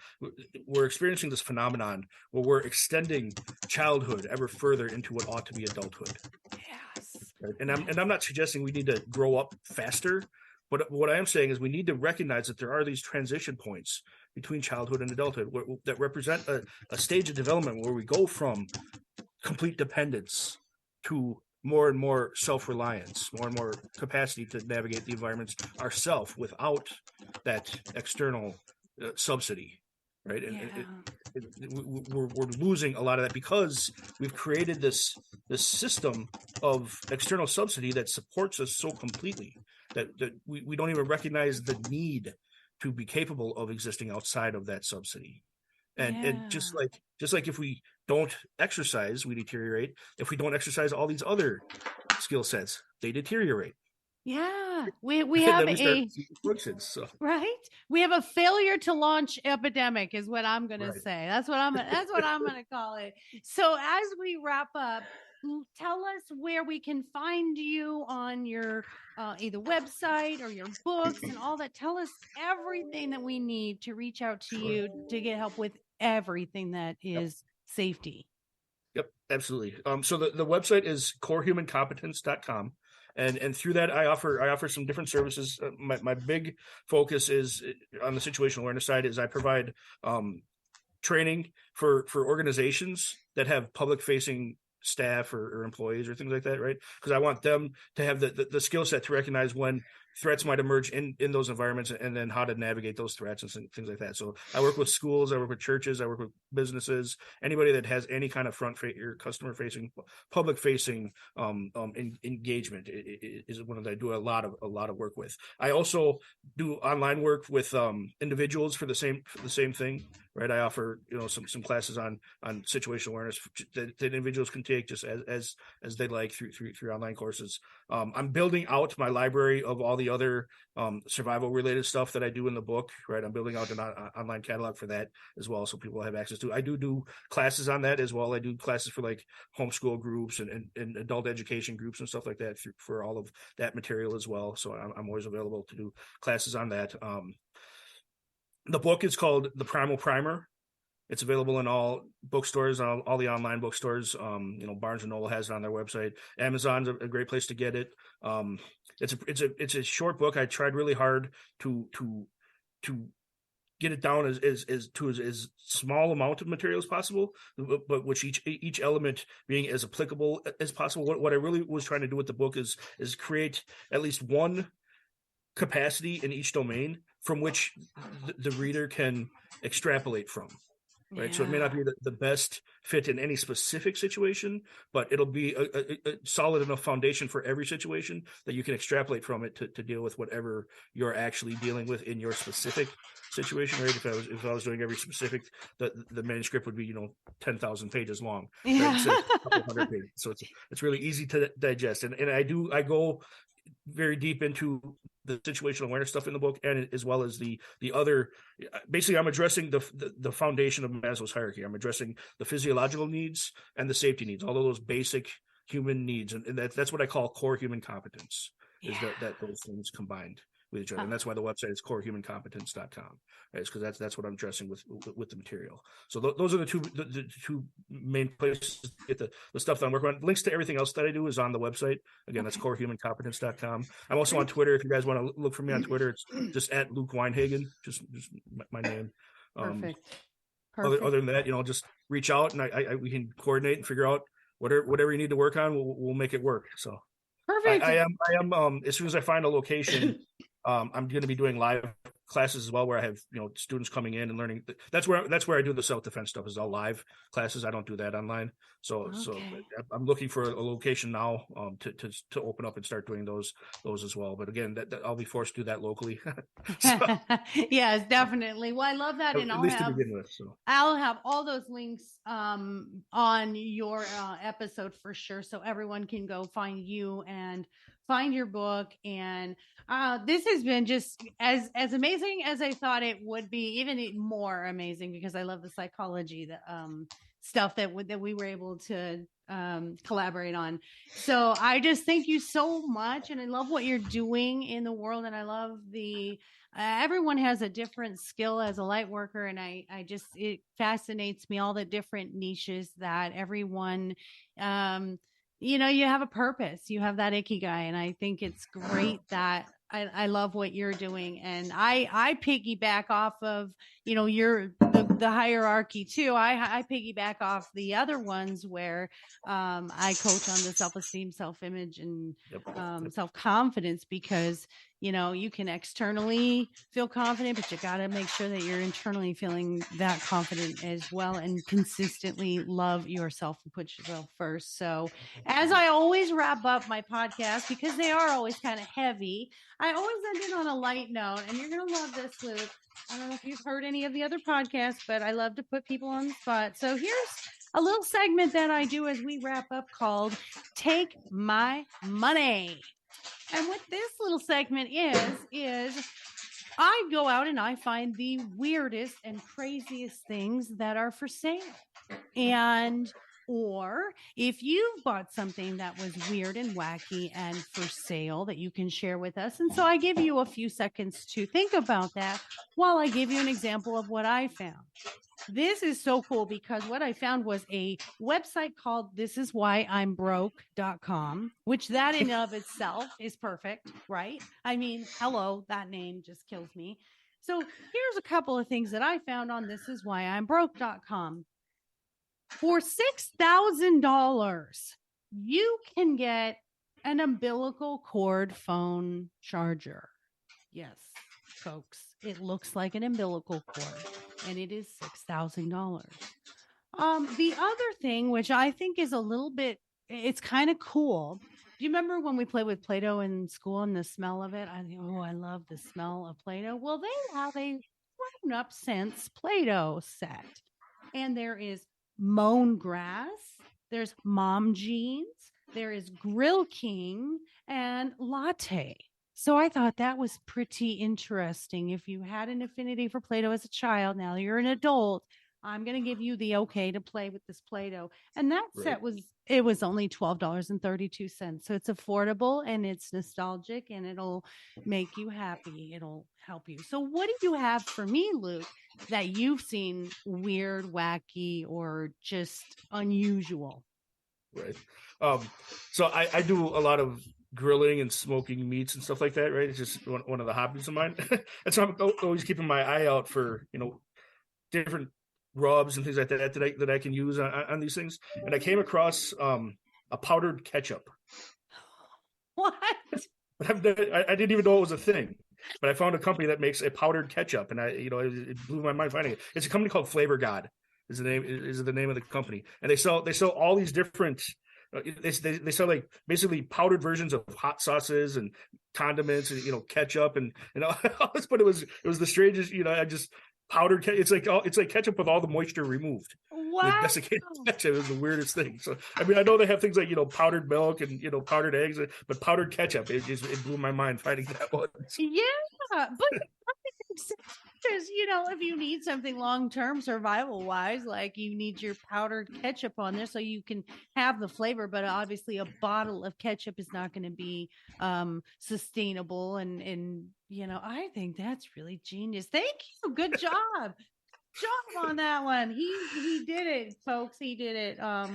Speaker 3: we're experiencing this phenomenon where we're extending childhood ever further into what ought to be adulthood.
Speaker 2: Yes.
Speaker 3: Right? And I'm not suggesting we need to grow up faster, but what I am saying is we need to recognize that there are these transition points between childhood and adulthood that represent a stage of development where we go from complete dependence to more and more self-reliance, more and more capacity to navigate the environments ourselves without that external subsidy, right? And we're losing a lot of that because we've created this system of external subsidy that supports us so completely that we don't even recognize the need to be capable of existing outside of that subsidy. And just like if we don't exercise, we deteriorate. If we don't exercise all these other skill sets, they deteriorate.
Speaker 2: Yeah, we have right. We have a failure to launch epidemic, is what I'm going to say. That's what I'm going to call it. So as we wrap up, tell us where we can find you on your either website or your books and all that. Tell us everything that we need to reach out to you to get help with everything that is safety.
Speaker 3: Yep, absolutely. So the website is corehumancompetence.com. And through that, I offer some different services. My big focus is on the situational awareness side is I provide training for organizations that have public facing staff or employees or things like that, right? Because I want them to have the skill set to recognize when threats might emerge in those environments, and then how to navigate those threats and things like that. So I work with schools, I work with churches, I work with businesses, anybody that has any kind of customer facing, public facing engagement is one that I do a lot of work with. I also do online work with individuals for the same thing, right? I offer some classes on situational awareness that individuals can take just as they like through online courses. I'm building out my library of all the other survival related stuff that I do in the book, right? I'm building out an online catalog for that as well, so people have access to. I do classes on that as well. I do classes for like homeschool groups and adult education groups and stuff like that for all of that material as well. So I'm always available to do classes on that. The book is called The Primal Primer. It's available in all bookstores, all the online bookstores. Barnes and Noble has it on their website. Amazon's a great place to get it. It's a short book. I tried really hard to get it down as small amount of material as possible, but which each element being as applicable as possible. What I really was trying to do with the book is create at least one capacity in each domain from which the reader can extrapolate from. right? So it may not be the best fit in any specific situation, but it'll be a solid enough foundation for every situation that you can extrapolate from it to deal with whatever you're actually dealing with in your specific situation, right? If I was doing every specific, the manuscript would be 10,000 pages long, right? Instead of a couple hundred pages. So it's really easy to digest, and I go very deep into the situational awareness stuff in the book, and as well as the other. Basically, I'm addressing the foundation of Maslow's hierarchy. I'm addressing the physiological needs and the safety needs, all of those basic human needs, and that's what I call core human competence. Is that those things combined with each other, and that's why the website is corehumancompetence.com. Right? It's because that's what I'm addressing with the material. So those are the two main places to get the stuff that I'm working on. Links to everything else that I do is on the website. Again, that's corehumancompetence.com. I'm also on Twitter. If you guys want to look for me on Twitter, it's just at Luke Weinhagen, just my name.
Speaker 2: Perfect.
Speaker 3: Other than that, just reach out and we can coordinate and figure out whatever you need to work on. We'll make it work. So
Speaker 2: Perfect.
Speaker 3: I am as soon as I find a location, I'm going to be doing live classes as well, where I have students coming in and learning. That's where I do the self-defense stuff, is all live classes. I don't do that online. So I'm looking for a location now to open up and start doing those as well. But again, that I'll be forced to do that locally.
Speaker 2: Yes, definitely. Well, I love that, and
Speaker 3: at least to begin with. So
Speaker 2: I'll have all those links on your episode for sure, so everyone can go find you and find your book. And this has been just as amazing as I thought it would be, even more amazing, because I love the psychology, stuff that we were able to collaborate on. So I just thank you so much, and I love what you're doing in the world, and I love everyone has a different skill as a light worker, and it fascinates me, all the different niches that everyone you have a purpose, you have that ikigai, and I think it's great that I love what you're doing. And I piggyback off of, the hierarchy too. I piggyback off the other ones where I coach on the self-esteem, self-image, and self-confidence, because you can externally feel confident, but you got to make sure that you're internally feeling that confident as well, and consistently love yourself and put yourself first. So as I always wrap up my podcast, because they are always kind of heavy, I always end it on a light note, and you're going to love this, Luke. I don't know if you've heard any of the other podcasts, but I love to put people on the spot. So here's a little segment that I do as we wrap up called Take My Money. And what this little segment is I go out and I find the weirdest and craziest things that are for sale. Or if you've bought something that was weird and wacky and for sale that you can share with us. And so I give you a few seconds to think about that while I give you an example of what I found. This is so cool, because what I found was a website called thisiswhyimbroke.com, which that in of itself is perfect, right? I mean, hello, that name just kills me. So here's a couple of things that I found on thisiswhyimbroke.com. For $6,000, you can get an umbilical cord phone charger. Yes, folks, it looks like an umbilical cord, and it is $6,000. The other thing, which I think is a little bit, it's kind of cool. Do you remember when we played with Play-Doh in school and the smell of it? I love the smell of Play-Doh. Well, they have a grown-up sense Play-Doh set, and there is Mown Grass, there's Mom Jeans, there is Grill King, and Latte. So I thought that was pretty interesting. If you had an affinity for Play-Doh as a child, now you're an adult, I'm going to give you the okay to play with this Play-Doh. And that set was only $12.32. So it's affordable, and it's nostalgic, and it'll make you happy. It'll help you. So what do you have for me, Luke, that you've seen weird, wacky, or just unusual?
Speaker 3: Right. So I do a lot of grilling and smoking meats and stuff like that, right? It's just one of the hobbies of mine. And so I'm always keeping my eye out for, different rubs and things like that I can use on these things. And I came across a powdered ketchup.
Speaker 2: What?
Speaker 3: I didn't even know it was a thing, but I found a company that makes a powdered ketchup, and it blew my mind finding it. It's a company called Flavor God. is the name of the company, and they sell all these different. They sell like basically powdered versions of hot sauces and condiments and ketchup and all this, but it was the strangest. I just powdered. It's like ketchup with all the moisture removed.
Speaker 2: Wow.
Speaker 3: Like desiccated ketchup is the weirdest thing. So I mean, I know they have things like powdered milk and powdered eggs, but powdered ketchup, it blew my mind finding that one.
Speaker 2: Yeah, but because if you need something long-term survival wise, like you need your powdered ketchup on there so you can have the flavor, but obviously a bottle of ketchup is not going to be sustainable, and I think that's really genius. Thank you. Good job on that one. He did it, folks. He did it. All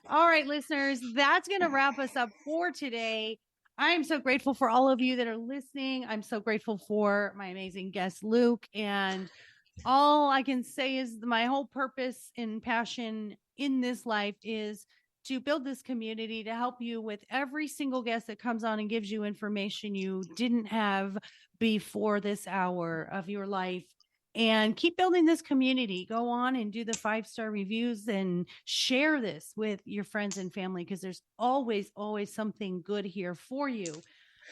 Speaker 2: right, listeners, that's going to wrap us up for today. I am so grateful for all of you that are listening. I'm so grateful for my amazing guest, Luke. And all I can say is my whole purpose and passion in this life is to build this community to help you with every single guest that comes on and gives you information you didn't have before this hour of your life. And keep building this community. Go on and do the 5-star reviews and share this with your friends and family, because there's always something good here for you.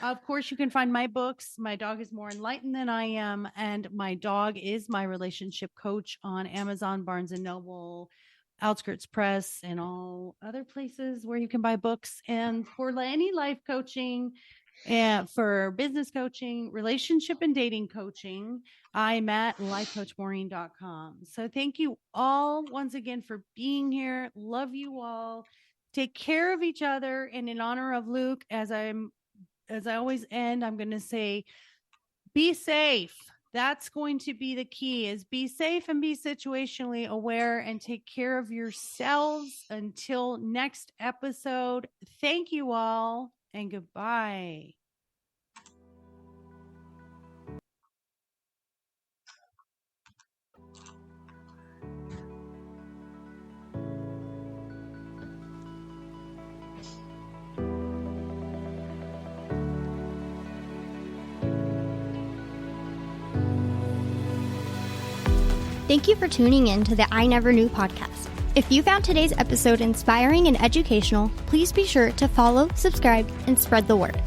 Speaker 2: Of course, you can find my books. My Dog is More Enlightened Than I Am, and My Dog is My Relationship Coach on Amazon, Barnes & Noble, Outskirts Press, and all other places where you can buy books. And for any life coaching, and for business coaching, relationship and dating coaching, I'm at lifecoachmaureen.com. So thank you all once again for being here. Love you all. Take care of each other. And in honor of Luke, as I always end, I'm going to say, be safe. That's going to be the key, is be safe and be situationally aware and take care of yourselves. Until next episode, thank you all and goodbye.
Speaker 1: Thank you for tuning in to the I Never Knew podcast. If you found today's episode inspiring and educational, please be sure to follow, subscribe, and spread the word.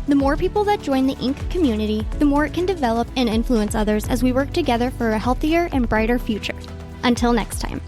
Speaker 1: The more people that join the Inc. community, the more it can develop and influence others as we work together for a healthier and brighter future. Until next time.